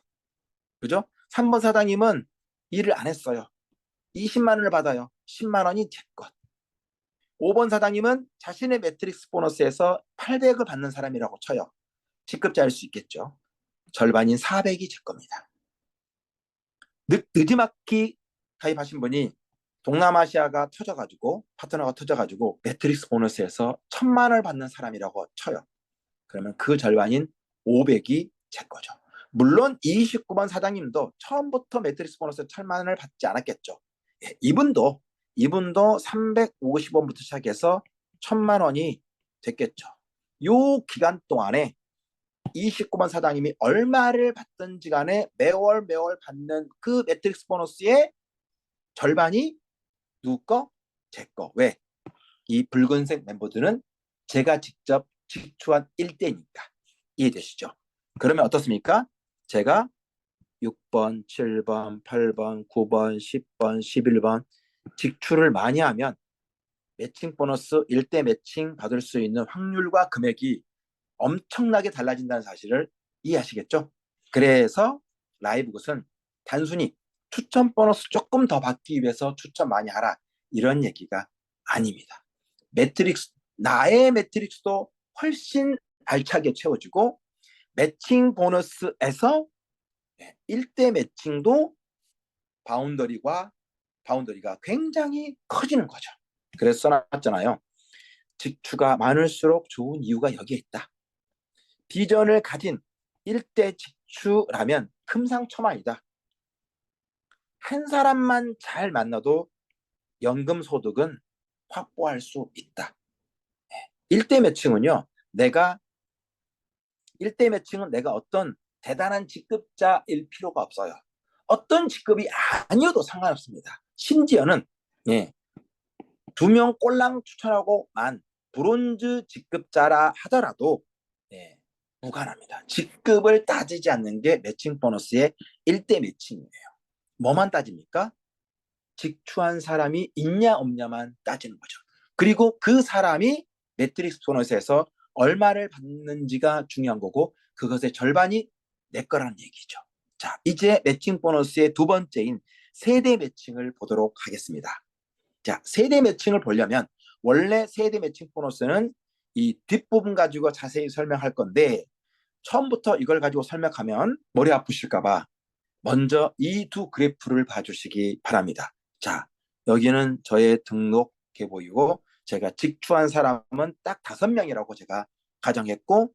S1: 그죠? 3번 사장님은 일을 안 했어요. 20만 원을 받아요. 10만 원이 제 것. 5번 사장님은 자신의 매트릭스 보너스에서 800을 받는 사람이라고 쳐요. 직급자일 수 있겠죠. 절반인 400이 제 겁니다. 느지막이 가입하신 분이 동남아시아가 터져가지고 파트너가 터져가지고 매트릭스 보너스에서 1000만 원을 받는 사람이라고 쳐요. 그러면 그 절반인 500이 제 거죠. 물론 29번 사장님도 처음부터 매트릭스 보너스 1000만 원을 받지 않았겠죠. 예, 이분도 350원부터 시작해서 1000만 원이 됐겠죠. 요 기간 동안에 29번 사장님이 얼마를 받든지 간에 매월 받는 그 매트릭스 보너스의 절반이 누구 거? 제 거. 왜? 이 붉은색 멤버들은 제가 직접 직추한 1대니까. 이해되시죠? 그러면 어떻습니까? 제가 6번, 7번, 8번, 9번, 10번, 11번 직추를 많이 하면 매칭 보너스 1대 매칭 받을 수 있는 확률과 금액이 엄청나게 달라진다는 사실을 이해하시겠죠? 그래서 라이브굿은 단순히 추천 보너스 조금 더 받기 위해서 추천 많이 하라 이런 얘기가 아닙니다. 매트릭스, 나의 매트릭스도 훨씬 알차게 채워지고 매칭 보너스에서 1대 매칭도 바운더리가 굉장히 커지는 거죠. 그래서 써놨잖아요. 직추가 많을수록 좋은 이유가 여기에 있다. 비전을 가진 1대 직추라면 금상첨화이다. 한 사람만 잘 만나도 연금 소득은 확보할 수 있다. 1대 매칭은요. 내가 어떤 대단한 직급자일 필요가 없어요. 어떤 직급이 아니어도 상관없습니다. 심지어는 2명 꼴랑 추천하고만 브론즈 직급자라 하더라도 무관합니다. 직급을 따지지 않는 게 매칭 보너스의 1대 매칭이에요. 뭐만 따집니까? 직추한 사람이 있냐 없냐만 따지는 거죠. 그리고 그 사람이 매트릭스 보너스에서 얼마를 받는지가 중요한 거고 그것의 절반이 내 거라는 얘기죠. 자, 이제 매칭 보너스의 두 번째인 세대 매칭을 보도록 하겠습니다. 자, 세대 매칭을 보려면 원래 세대 매칭 보너스는 이 뒷부분 가지고 자세히 설명할 건데 처음부터 이걸 가지고 설명하면 머리 아프실까봐 먼저 이 두 그래프를 봐주시기 바랍니다. 자, 여기는 저의 등록 계보이고 제가 직추한 사람은 딱 5명이라고 제가 가정했고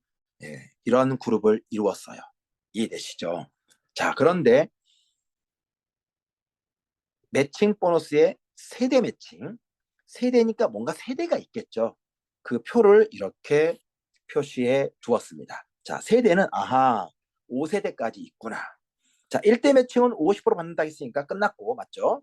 S1: 이런 그룹을 이루었어요. 이해되시죠? 자, 그런데 매칭 보너스의 세대 매칭, 세대니까 뭔가 세대가 있겠죠. 그 표를 이렇게 표시해 두었습니다. 자, 세대는 5세대까지 있구나. 자, 1대 매칭은 50% 받는다 했으니까 끝났고, 맞죠?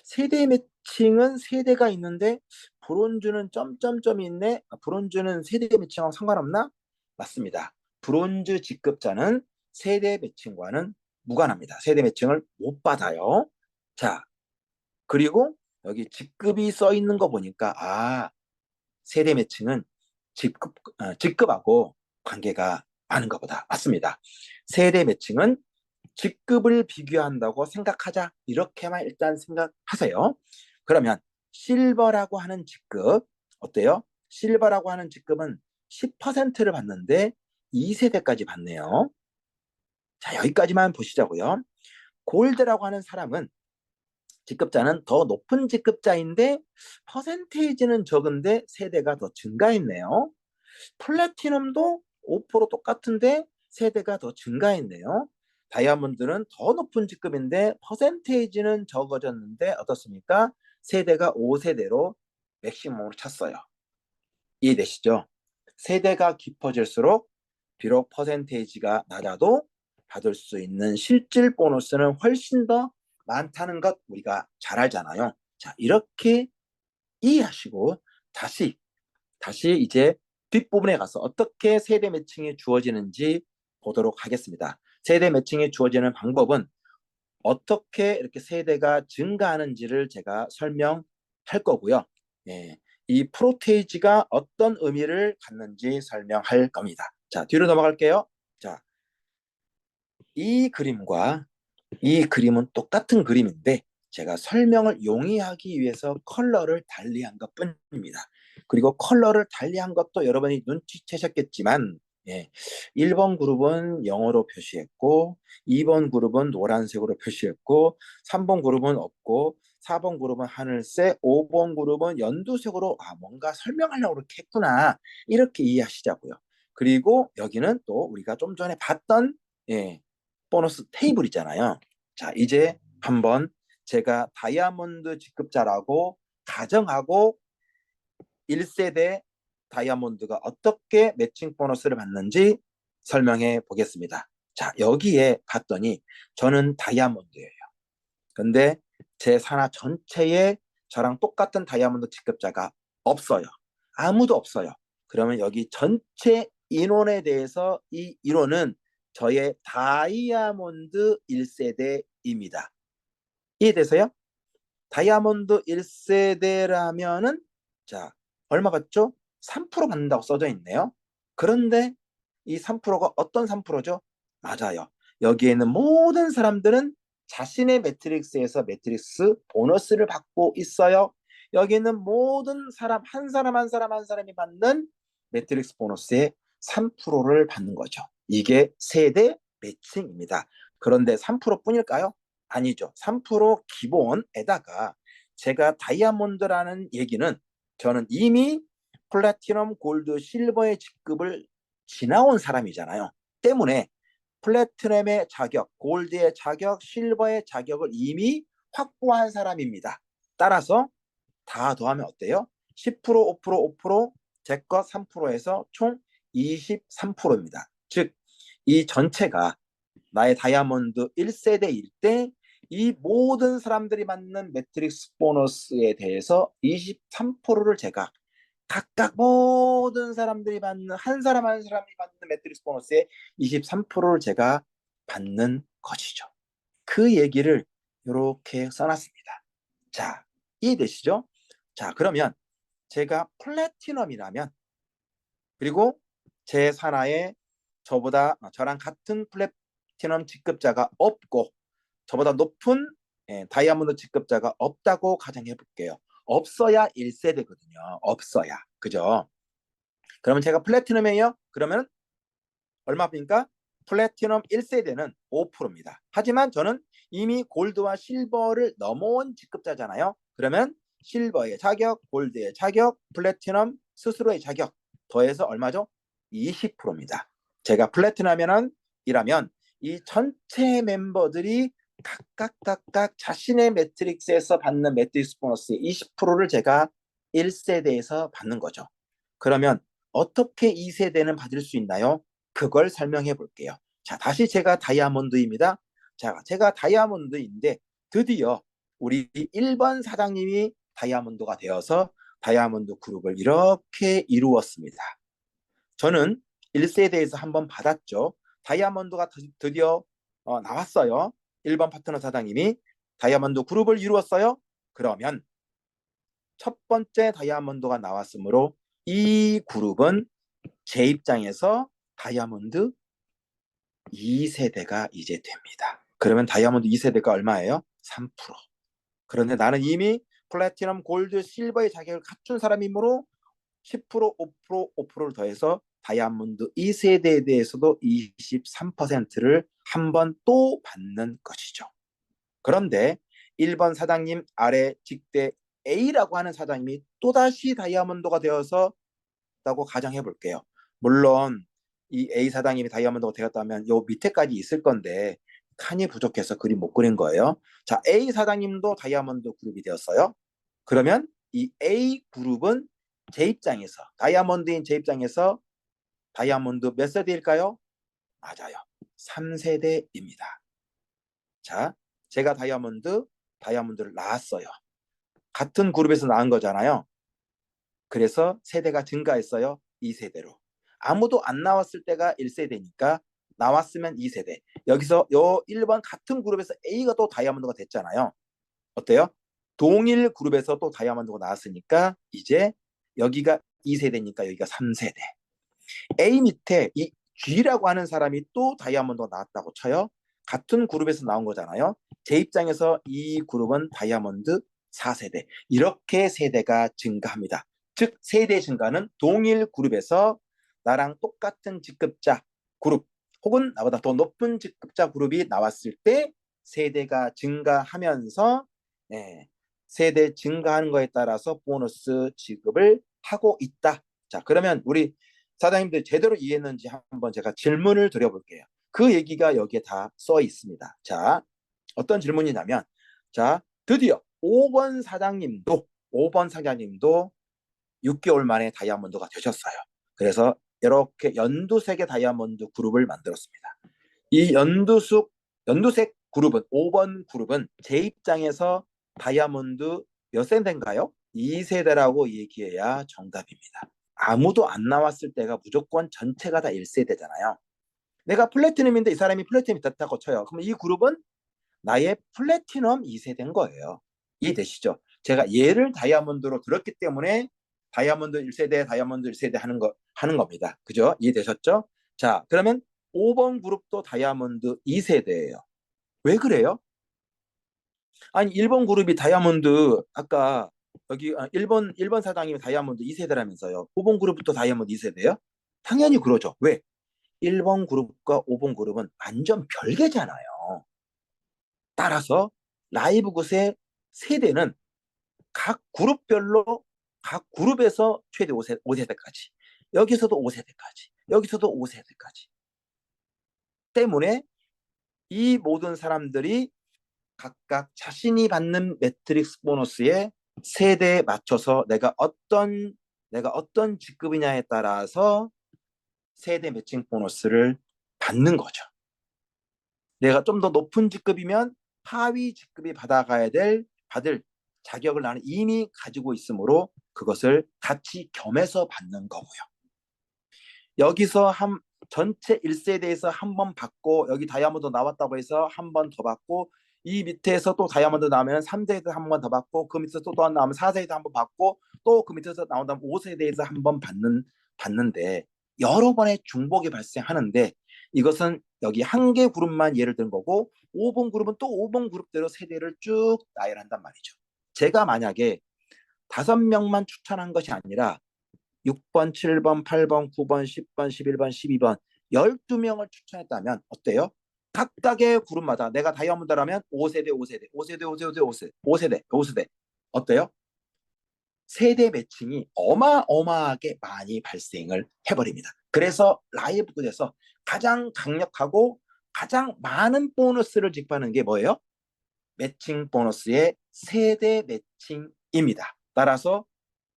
S1: 세대 매칭은 세대가 있는데 브론즈는 점점점이 있네. 브론즈는 세대 매칭하고 상관없나? 맞습니다. 브론즈 직급자는 세대 매칭과는 무관합니다. 세대 매칭을 못 받아요. 자, 그리고 여기 직급이 써 있는 거 보니까 세대 매칭은 직급하고 관계가 많은가 보다. 맞습니다. 세대 매칭은 직급을 비교한다고 생각하자. 이렇게만 일단 생각하세요. 그러면 실버라고 하는 직급 어때요? 실버라고 하는 직급은 10%를 받는데 2세대까지 받네요. 자, 여기까지만 보시자고요. 골드라고 하는 사람은 직급자는 더 높은 직급자인데 퍼센테이지는 적은데 세대가 더 증가했네요. 플래티넘도 5% 똑같은데 세대가 더 증가했네요. 다이아몬드는 더 높은 직급인데 퍼센테이지는 적어졌는데 어떻습니까? 세대가 5세대로 맥시멈으로 찼어요. 이해되시죠? 세대가 깊어질수록 비록 퍼센테이지가 낮아도 받을 수 있는 실질 보너스는 훨씬 더 많다는 것 우리가 잘 알잖아요. 자, 이렇게 이해하시고 다시 이제 뒷부분에 가서 어떻게 세대 매칭이 주어지는지 보도록 하겠습니다. 세대 매칭이 주어지는 방법은 어떻게 이렇게 세대가 증가하는지를 제가 설명할 거고요. 예, 이 프로테이지가 어떤 의미를 갖는지 설명할 겁니다. 자, 뒤로 넘어갈게요. 자, 이 그림과 이 그림은 똑같은 그림인데 제가 설명을 용이하기 위해서 컬러를 달리한 것뿐입니다. 그리고 컬러를 달리한 것도 여러분이 눈치채셨겠지만 1번 그룹은 영어로 표시했고 2번 그룹은 노란색으로 표시했고 3번 그룹은 없고 4번 그룹은 하늘색, 5번 그룹은 연두색으로 뭔가 설명하려고 그렇게 했구나 이렇게 이해하시자고요. 그리고 여기는 또 우리가 좀 전에 봤던 보너스 테이블 있잖아요. 자, 이제 한번 제가 다이아몬드 직급자라고 가정하고 1세대 다이아몬드가 어떻게 매칭 보너스를 받는지 설명해 보겠습니다. 자, 여기에 봤더니 저는 다이아몬드예요. 근데 제 산하 전체에 저랑 똑같은 다이아몬드 직급자가 없어요. 아무도 없어요. 그러면 여기 전체 인원에 대해서 이 인원은 저의 다이아몬드 1세대입니다. 이해되세요? 다이아몬드 1세대라면은 자, 얼마 받죠? 3% 받는다고 써져 있네요. 그런데 이 3%가 어떤 3%죠? 맞아요. 여기에 있는 모든 사람들은 자신의 매트릭스에서 매트릭스 보너스를 받고 있어요. 여기 있는 모든 사람, 한 사람 한 사람 한 사람이 받는 매트릭스 보너스의 3%를 받는 거죠. 이게 세대 매칭입니다. 그런데 3%뿐일까요? 아니죠. 3% 기본에다가 제가 다이아몬드라는 얘기는 저는 이미 플래티넘, 골드, 실버의 직급을 지나온 사람이잖아요. 때문에 플래티넘의 자격, 골드의 자격, 실버의 자격을 이미 확보한 사람입니다. 따라서 다 더하면 어때요? 10%, 5%, 5%, 제 것 3%에서 총 23%입니다. 즉, 이 전체가 나의 다이아몬드 1세대일 때 이 모든 사람들이 받는 매트릭스 보너스에 대해서 23%를 제가 각각 모든 사람들이 받는 한 사람 한 사람이 받는 매트릭스 보너스의 23%를 제가 받는 것이죠. 그 얘기를 이렇게 써놨습니다. 자, 이해되시죠? 자, 그러면 제가 플래티넘이라면 그리고 제 산하에 저랑 같은 플래티넘 직급자가 없고 저보다 높은 다이아몬드 직급자가 없다고 가정해 볼게요. 없어야 1세대거든요. 없어야. 그죠? 그러면 제가 플래티넘이에요? 그러면 얼마입니까? 플래티넘 1세대는 5%입니다. 하지만 저는 이미 골드와 실버를 넘어온 직급자잖아요. 그러면 실버의 자격, 골드의 자격, 플래티넘 스스로의 자격 더해서 얼마죠? 20%입니다. 제가 플래티넘이라면 이 전체 멤버들이 각각 자신의 매트릭스에서 받는 매트릭스 보너스의 20%를 제가 1세대에서 받는 거죠. 그러면 어떻게 2세대는 받을 수 있나요? 그걸 설명해 볼게요. 자, 다시 제가 다이아몬드입니다. 자, 제가 다이아몬드인데 드디어 우리 1번 사장님이 다이아몬드가 되어서 다이아몬드 그룹을 이렇게 이루었습니다. 저는 1세대에서 한번 받았죠. 다이아몬드가 드디어 나왔어요. 1번 파트너 사장님이 다이아몬드 그룹을 이루었어요. 그러면 첫 번째 다이아몬드가 나왔으므로 이 그룹은 제 입장에서 다이아몬드 2세대가 이제 됩니다. 그러면 다이아몬드 2세대가 얼마예요? 3%. 그런데 나는 이미 플래티넘, 골드, 실버의 자격을 갖춘 사람이므로 10%, 5%, 5%를 더해서 다이아몬드 2세대에 대해서도 23%를 한 번 또 받는 것이죠. 그런데 1번 사장님 아래 직대 A라고 하는 사장님이 또다시 다이아몬드가 되어서 다고 가정해 볼게요. 물론 이 A 사장님이 다이아몬드가 되었다면 요 밑에까지 있을 건데 칸이 부족해서 그림 못 그린 거예요. 자, A 사장님도 다이아몬드 그룹이 되었어요. 그러면 이 A 그룹은 제 입장에서 다이아몬드인 제 입장에서 다이아몬드 몇 세대일까요? 맞아요. 3세대입니다. 자, 제가 다이아몬드를 낳았어요. 같은 그룹에서 낳은 거잖아요. 그래서 세대가 증가했어요. 2세대로. 아무도 안 나왔을 때가 1세대니까 나왔으면 2세대. 여기서 요 1번 같은 그룹에서 A가 또 다이아몬드가 됐잖아요. 어때요? 동일 그룹에서 또 다이아몬드가 나왔으니까 이제 여기가 2세대니까 여기가 3세대. A 밑에 이 G라고 하는 사람이 또 다이아몬드가 나왔다고 쳐요. 같은 그룹에서 나온 거잖아요. 제 입장에서 이 그룹은 다이아몬드 4세대. 이렇게 세대가 증가합니다. 즉 세대 증가는 동일 그룹에서 나랑 똑같은 직급자 그룹 혹은 나보다 더 높은 직급자 그룹이 나왔을 때 세대가 증가하면서 세대 증가하는 거에 따라서 보너스 지급을 하고 있다. 자, 그러면 우리 사장님들 제대로 이해했는지 한번 제가 질문을 드려볼게요. 그 얘기가 여기에 다 써 있습니다. 자, 어떤 질문이냐면, 자, 드디어 5번 사장님도 6개월 만에 다이아몬드가 되셨어요. 그래서 이렇게 연두색의 다이아몬드 그룹을 만들었습니다. 이 연두색 그룹은 5번 그룹은 제 입장에서 다이아몬드 몇 세대인가요? 2세대라고 얘기해야 정답입니다. 아무도 안 나왔을 때가 무조건 전체가 다 1세대잖아요. 내가 플래티넘인데 이 사람이 플래티넘이 됐다고 쳐요. 그럼 이 그룹은 나의 플래티넘 2세대인 거예요. 이해되시죠? 제가 얘를 다이아몬드로 들었기 때문에 다이아몬드 1세대, 다이아몬드 1세대 하는 겁니다. 그죠? 이해되셨죠? 자, 그러면 5번 그룹도 다이아몬드 2세대예요. 왜 그래요? 아니, 1번 그룹이 다이아몬드 아까 여기 1번 사장님이 다이아몬드 2세대라면서요. 5번 그룹부터 다이아몬드 2세대요? 당연히 그러죠. 왜? 1번 그룹과 5번 그룹은 완전 별개잖아요. 따라서 라이브굿의 세대는 각 그룹별로 각 그룹에서 최대 5세대까지 여기서도 5세대까지 여기서도 5세대까지 때문에 이 모든 사람들이 각각 자신이 받는 매트릭스 보너스의 세대에 맞춰서 내가 어떤 직급이냐에 따라서 세대 매칭 보너스를 받는 거죠. 내가 좀 더 높은 직급이면 하위 직급이 받을 자격을 나는 이미 가지고 있으므로 그것을 같이 겸해서 받는 거고요. 여기서 전체 1세대에서 한 번 받고 여기 다이아몬드 나왔다고 해서 한 번 더 받고 이 밑에서 또 다이아몬드 나오면 3세대 한 번 더 받고 그 밑에서 또 나오면 4세대 한 번 받고 또 그 밑에서 나온다면 5세대에서 한 번 받는데 여러 번의 중복이 발생하는데 이것은 여기 한 개 그룹만 예를 든 거고 5번 그룹은 또 5번 그룹대로 세대를 쭉 나열한단 말이죠. 제가 만약에 5명만 추천한 것이 아니라 6번, 7번, 8번, 9번, 10번, 11번, 12번 12명을 추천했다면 어때요? 각각의 그룹마다 내가 다이아몬드라면 5세대, 5세대, 5세대, 5세대, 5세대, 5세대, 5세대 어때요? 세대 매칭이 어마어마하게 많이 발생을 해버립니다. 그래서 라이브굿에서 가장 강력하고 가장 많은 보너스를 지급하는 게 뭐예요? 매칭 보너스의 세대 매칭입니다. 따라서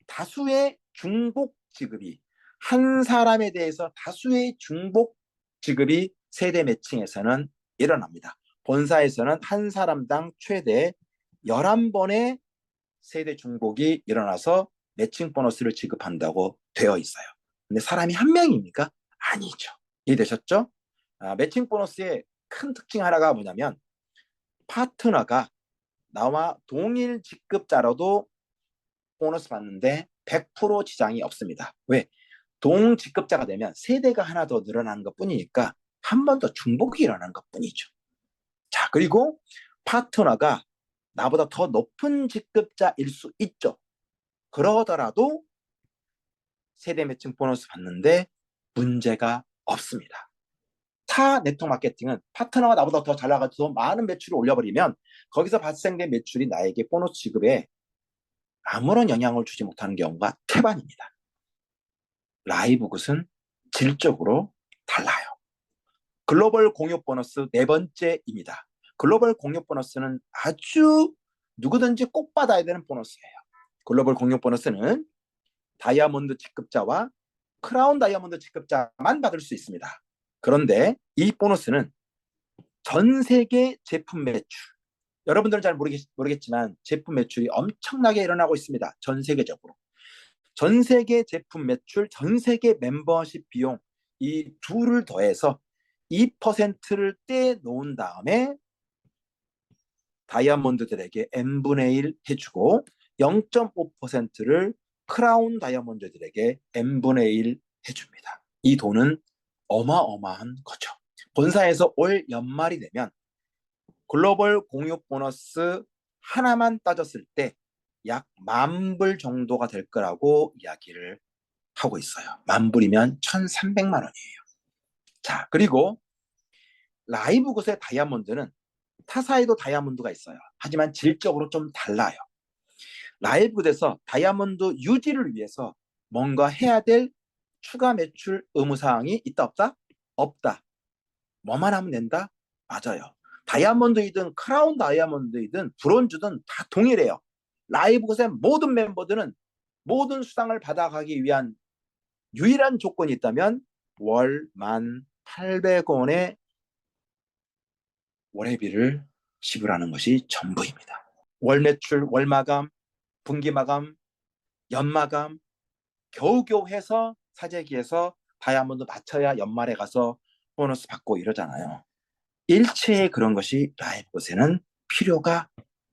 S1: 다수의 중복 지급이 한 사람에 대해서 다수의 중복 지급이 세대 매칭에서는 일어납니다. 본사에서는 한 사람당 최대 11번의 세대 중복이 일어나서 매칭 보너스를 지급한다고 되어 있어요. 근데 사람이 한 명입니까? 아니죠. 이해되셨죠? 매칭 보너스의 큰 특징 하나가 뭐냐면 파트너가 나와 동일 직급자라도 보너스 받는데 100% 지장이 없습니다. 왜? 동직급자가 되면 세대가 하나 더 늘어나는 것 뿐이니까 한 번 더 중복이 일어나는 것 뿐이죠. 자, 그리고 파트너가 나보다 더 높은 직급자일 수 있죠. 그러더라도 세대 매칭 보너스 받는데 문제가 없습니다. 타 네트워크 마케팅은 파트너가 나보다 더 잘 나가서 많은 매출을 올려버리면 거기서 발생된 매출이 나에게 보너스 지급에 아무런 영향을 주지 못하는 경우가 태반입니다. 라이브굿은 질적으로 달라요. 글로벌 공유 보너스 네 번째입니다. 글로벌 공유 보너스는 아주 누구든지 꼭 받아야 되는 보너스예요. 글로벌 공유 보너스는 다이아몬드 직급자와 크라운 다이아몬드 직급자만 받을 수 있습니다. 그런데 이 보너스는 전 세계 제품 매출, 여러분들은 잘 모르겠지만 제품 매출이 엄청나게 일어나고 있습니다. 전 세계적으로. 전 세계 제품 매출, 전 세계 멤버십 비용 이 둘을 더해서 2%를 떼놓은 다음에 다이아몬드들에게 n분의 1 해주고 0.5%를 크라운 다이아몬드들에게 n분의 1 해줍니다. 이 돈은 어마어마한 거죠. 본사에서 올 연말이 되면 글로벌 공유 보너스 하나만 따졌을 때 약 10,000불 정도가 될 거라고 이야기를 하고 있어요. 10,000불이면 1,300만 원이에요. 자, 그리고 라이브굿의 다이아몬드는 타사에도 다이아몬드가 있어요. 하지만 질적으로 좀 달라요. 라이브굿에서 다이아몬드 유지를 위해서 뭔가 해야 될 추가 매출 의무사항이 있다 없다? 없다. 뭐만 하면 된다? 맞아요. 다이아몬드이든 크라운 다이아몬드이든 브론즈든 다 동일해요. 라이브굿의 모든 멤버들은 모든 수당을 받아가기 위한 유일한 조건이 있다면 월 1,800원의 월회비를 지불하는 것이 전부입니다. 월 매출, 월 마감, 분기 마감, 연마감 겨우겨우 해서 사재기에서 다이아몬드 맞춰야 연말에 가서 보너스 받고 이러잖아요. 일체의 그런 것이 라이브굿에는 필요가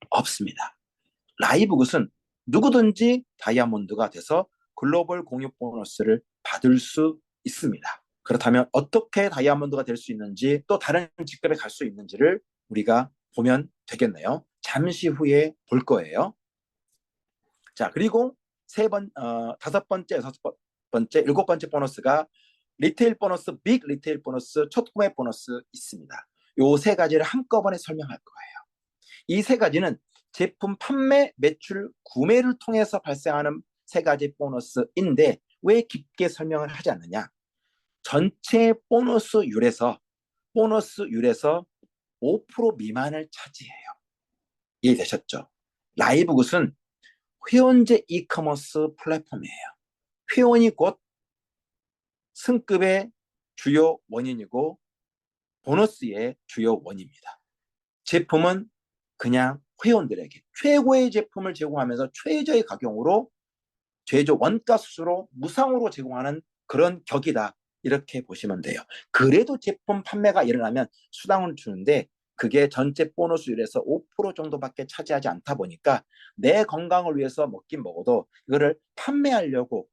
S1: 없습니다. 라이브굿은 누구든지 다이아몬드가 돼서 글로벌 공유 보너스를 받을 수 있습니다. 그렇다면 어떻게 다이아몬드가 될 수 있는지 또 다른 직급에 갈 수 있는지를 우리가 보면 되겠네요. 잠시 후에 볼 거예요. 자, 그리고 다섯 번째, 여섯 번째, 일곱 번째 보너스가 리테일 보너스, 빅 리테일 보너스, 첫 구매 보너스 있습니다. 요 세 가지를 한꺼번에 설명할 거예요. 이 세 가지는 제품 판매, 매출, 구매를 통해서 발생하는 세 가지 보너스인데 왜 깊게 설명을 하지 않느냐? 전체 보너스율에서 5% 미만을 차지해요. 이해되셨죠? 라이브굿은 회원제 이커머스 플랫폼이에요. 회원이 곧 승급의 주요 원인이고 보너스의 주요 원인입니다. 제품은 그냥 회원들에게 최고의 제품을 제공하면서 최저의 가격으로 최저 원가 수수로 무상으로 제공하는 그런 격이다. 이렇게 보시면 돼요. 그래도 제품 판매가 일어나면 수당을 주는데 그게 전체 보너스율에서 5% 정도밖에 차지하지 않다 보니까 내 건강을 위해서 먹긴 먹어도 이거를 판매하려고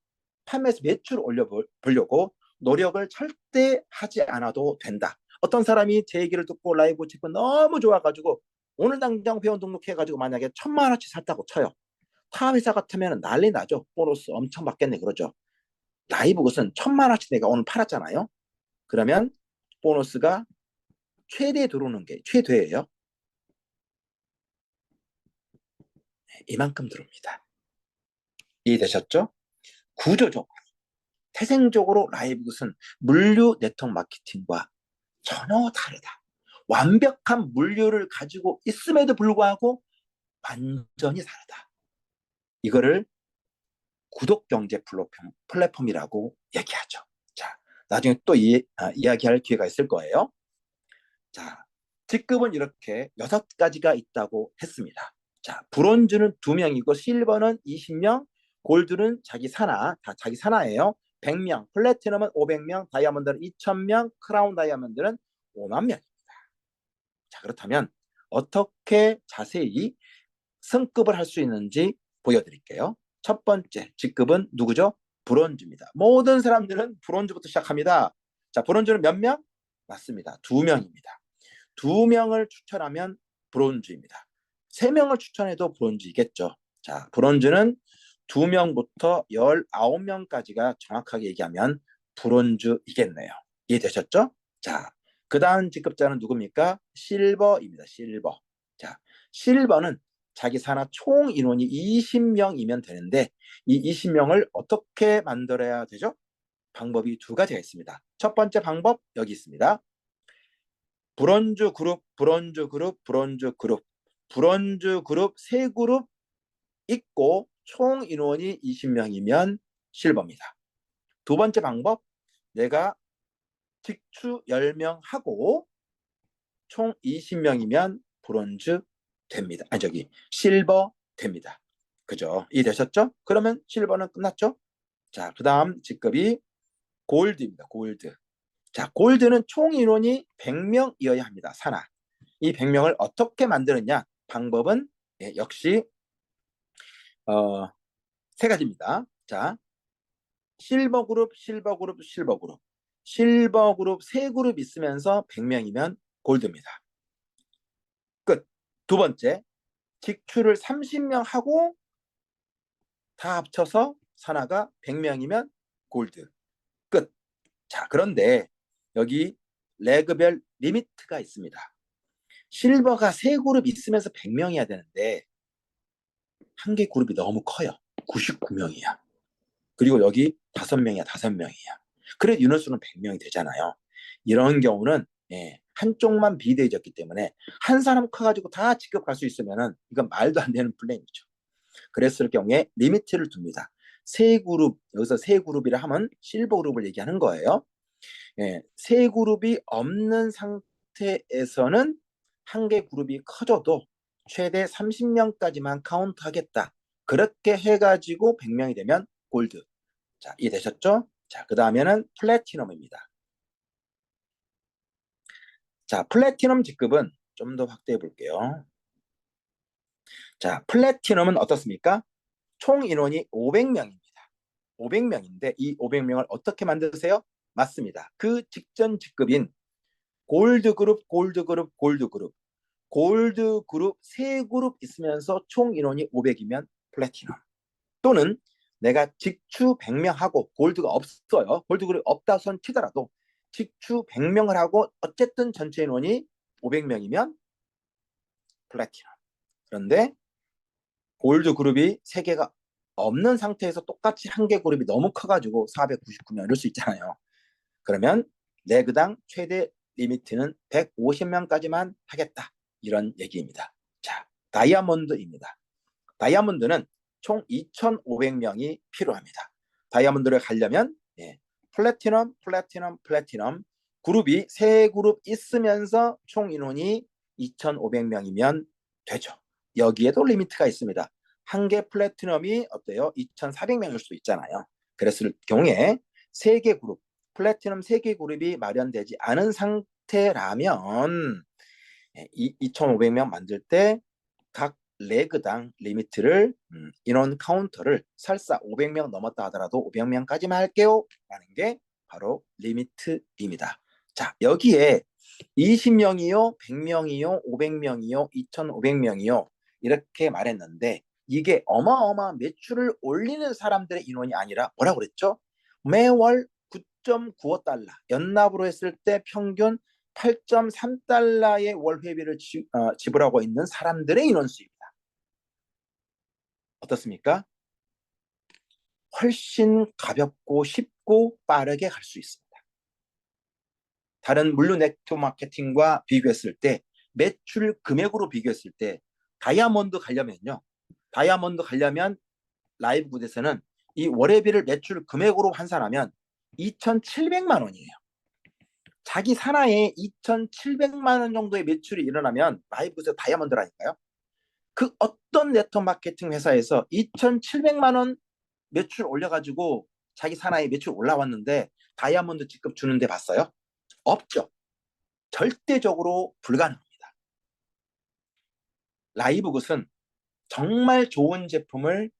S1: 판매해서 매출을 올려보려고 노력을 절대 하지 않아도 된다. 어떤 사람이 제 얘기를 듣고 라이브 제품 너무 좋아가지고 오늘 당장 회원 등록해가지고 만약에 1,000만 원치 샀다고 쳐요. 타 회사 같으면 난리 나죠. 보너스 엄청 받겠네 그러죠. 라이브굿은 1,000만 원치 내가 오늘 팔았잖아요. 그러면 보너스가 최대 들어오는 게 최대예요. 이만큼 들어옵니다. 이해되셨죠? 구조적으로 태생적으로 라이브굿은 물류 네트워크 마케팅과 전혀 다르다. 완벽한 물류를 가지고 있음에도 불구하고 완전히 다르다. 이거를 구독경제 플랫폼이라고 얘기하죠. 자, 나중에 또 이야기할 기회가 있을 거예요. 자, 직급은 이렇게 6가지가 있다고 했습니다. 자, 브론즈는 2명이고 실버는 20명, 골드는 다 자기 산하예요. 100명, 플래티넘은 500명, 다이아몬드는 2,000명, 크라운 다이아몬드는 5만 명입니다. 자, 그렇다면 어떻게 자세히 승급을 할 수 있는지 보여드릴게요. 첫 번째 직급은 누구죠? 브론즈입니다. 모든 사람들은 브론즈부터 시작합니다. 자, 브론즈는 몇 명? 맞습니다. 2명입니다. 2명을 추천하면 브론즈입니다. 3명을 추천해도 브론즈이겠죠. 자, 브론즈는 2명부터 19명까지가 정확하게 얘기하면 브론즈이겠네요. 이해되셨죠? 자, 그 다음 직급자는 누굽니까? 실버입니다. 실버. 자, 실버는 자기 산하 총 인원이 20명이면 되는데 이 20명을 어떻게 만들어야 되죠? 방법이 2가지가 있습니다. 첫 번째 방법 여기 있습니다. 브론즈 그룹, 브론즈 그룹, 브론즈 그룹, 브론즈 그룹 3그룹 있고 총 인원이 20명이면 실버입니다. 2번째 방법, 내가 직추 10명 하고 총 20명이면 브론즈 됩니다. 아니 저기 실버 됩니다. 그죠? 이해되셨죠? 그러면 실버는 끝났죠? 자, 그 다음 직급이 골드입니다. 골드. 자, 골드는 총 인원이 100명이어야 합니다. 산하. 이 100명을 어떻게 만드느냐? 방법은 역시 3가지입니다. 자, 실버 그룹, 실버 그룹, 실버 그룹. 실버 그룹 3그룹 있으면서 100명이면 골드입니다. 끝. 2번째, 직추를 30명 하고 다 합쳐서 산하가 100명이면 골드. 끝. 자, 그런데 여기 레그별 리미트가 있습니다. 실버가 3그룹 있으면서 100명이어야 되는데 한 개 그룹이 너무 커요. 99명이야. 그리고 여기 5명이야, 5명이야. 그래 유닛수는 100명이 되잖아요. 이런 경우는 한쪽만 비대해졌기 때문에 한 사람 커가지고 다 직급 갈 수 있으면은 이건 말도 안 되는 플랜이죠. 그랬을 경우에 리미트를 둡니다. 3그룹, 여기서 3그룹이라 하면 실버 그룹을 얘기하는 거예요. 3그룹이 없는 상태에서는 한 개 그룹이 커져도 최대 30명까지만 카운트하겠다. 그렇게 해가지고 100명이 되면 골드. 자, 이해되셨죠? 자, 그 다음에는 플래티넘입니다. 자, 플래티넘 직급은 좀 더 확대해 볼게요. 자, 플래티넘은 어떻습니까? 총 인원이 500명입니다. 500명인데 이 500명을 어떻게 만드세요? 맞습니다. 그 직전 직급인 골드 그룹, 골드 그룹, 골드 그룹. 골드 그룹 3그룹 있으면서 총 인원이 500이면 플래티넘. 또는 내가 직추 100명 하고 골드가 없어요. 골드 그룹이 없다 손 치더라도 직추 100명을 하고 어쨌든 전체 인원이 500명이면 플래티넘. 그런데 골드 그룹이 3개가 없는 상태에서 똑같이 한 개 그룹이 너무 커가지고 499명 이럴 수 있잖아요. 그러면 레그당 최대 리미트는 150명까지만 하겠다. 이런 얘기입니다. 자, 다이아몬드입니다. 다이아몬드는 총 2,500명이 필요합니다. 다이아몬드를 가려면 플래티넘, 플래티넘, 플래티넘 그룹이 3그룹 있으면서 총 인원이 2,500명이면 되죠. 여기에도 리미트가 있습니다. 한 개 플래티넘이 어때요? 2,400명일 수도 있잖아요. 그랬을 경우에 3개 그룹, 플래티넘 3개 그룹이 마련되지 않은 상태라면 2,500명 만들 때 각 레그당 리미트를 인원 카운터를 설사 500명 넘었다 하더라도 500명까지만 할게요 라는 게 바로 리미트입니다. 자, 여기에 20명이요, 100명이요, 500명이요, 2,500명이요 이렇게 말했는데 이게 어마어마한 매출을 올리는 사람들의 인원이 아니라 뭐라고 그랬죠? 매월 9.95달러 연납으로 했을 때 평균 8.3달러의 월 회비를 지불하고 있는 사람들의 인원수입니다. 어떻습니까? 훨씬 가볍고 쉽고 빠르게 갈 수 있습니다. 다른 물류 네트워크 마케팅과 비교했을 때 매출 금액으로 비교했을 때 다이아몬드 가려면요. 다이아몬드 가려면 라이브 굿에서는 이 월회비를 매출 금액으로 환산하면 2,700만 원이에요. 자기 산하에 2,700만 원 정도의 매출이 일어나면 라이브 굿에서 다이아몬드라니까요. 그 어떤 네트워크 마케팅 회사에서 2,700만 원 매출 올려가지고 자기 산하에 매출 올라왔는데 다이아몬드 직급 주는데 봤어요? 없죠. 절대적으로 불가능합니다. 라이브굿은 정말 좋은 제품을,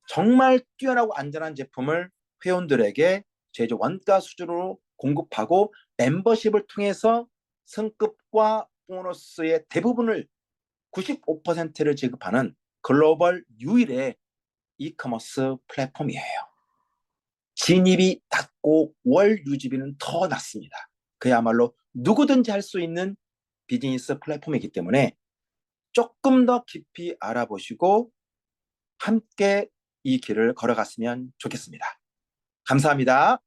S1: 정말 뛰어나고 안전한 제품을 회원들에게 제조 원가 수준으로 공급하고 멤버십을 통해서 승급과 보너스의 대부분을 95%를 지급하는 글로벌 유일의 이커머스 플랫폼이에요. 진입이 낮고 월 유지비는 더 낮습니다. 그야말로 누구든지 할 수 있는 비즈니스 플랫폼이기 때문에 조금 더 깊이 알아보시고 함께 이 길을 걸어갔으면 좋겠습니다. 감사합니다.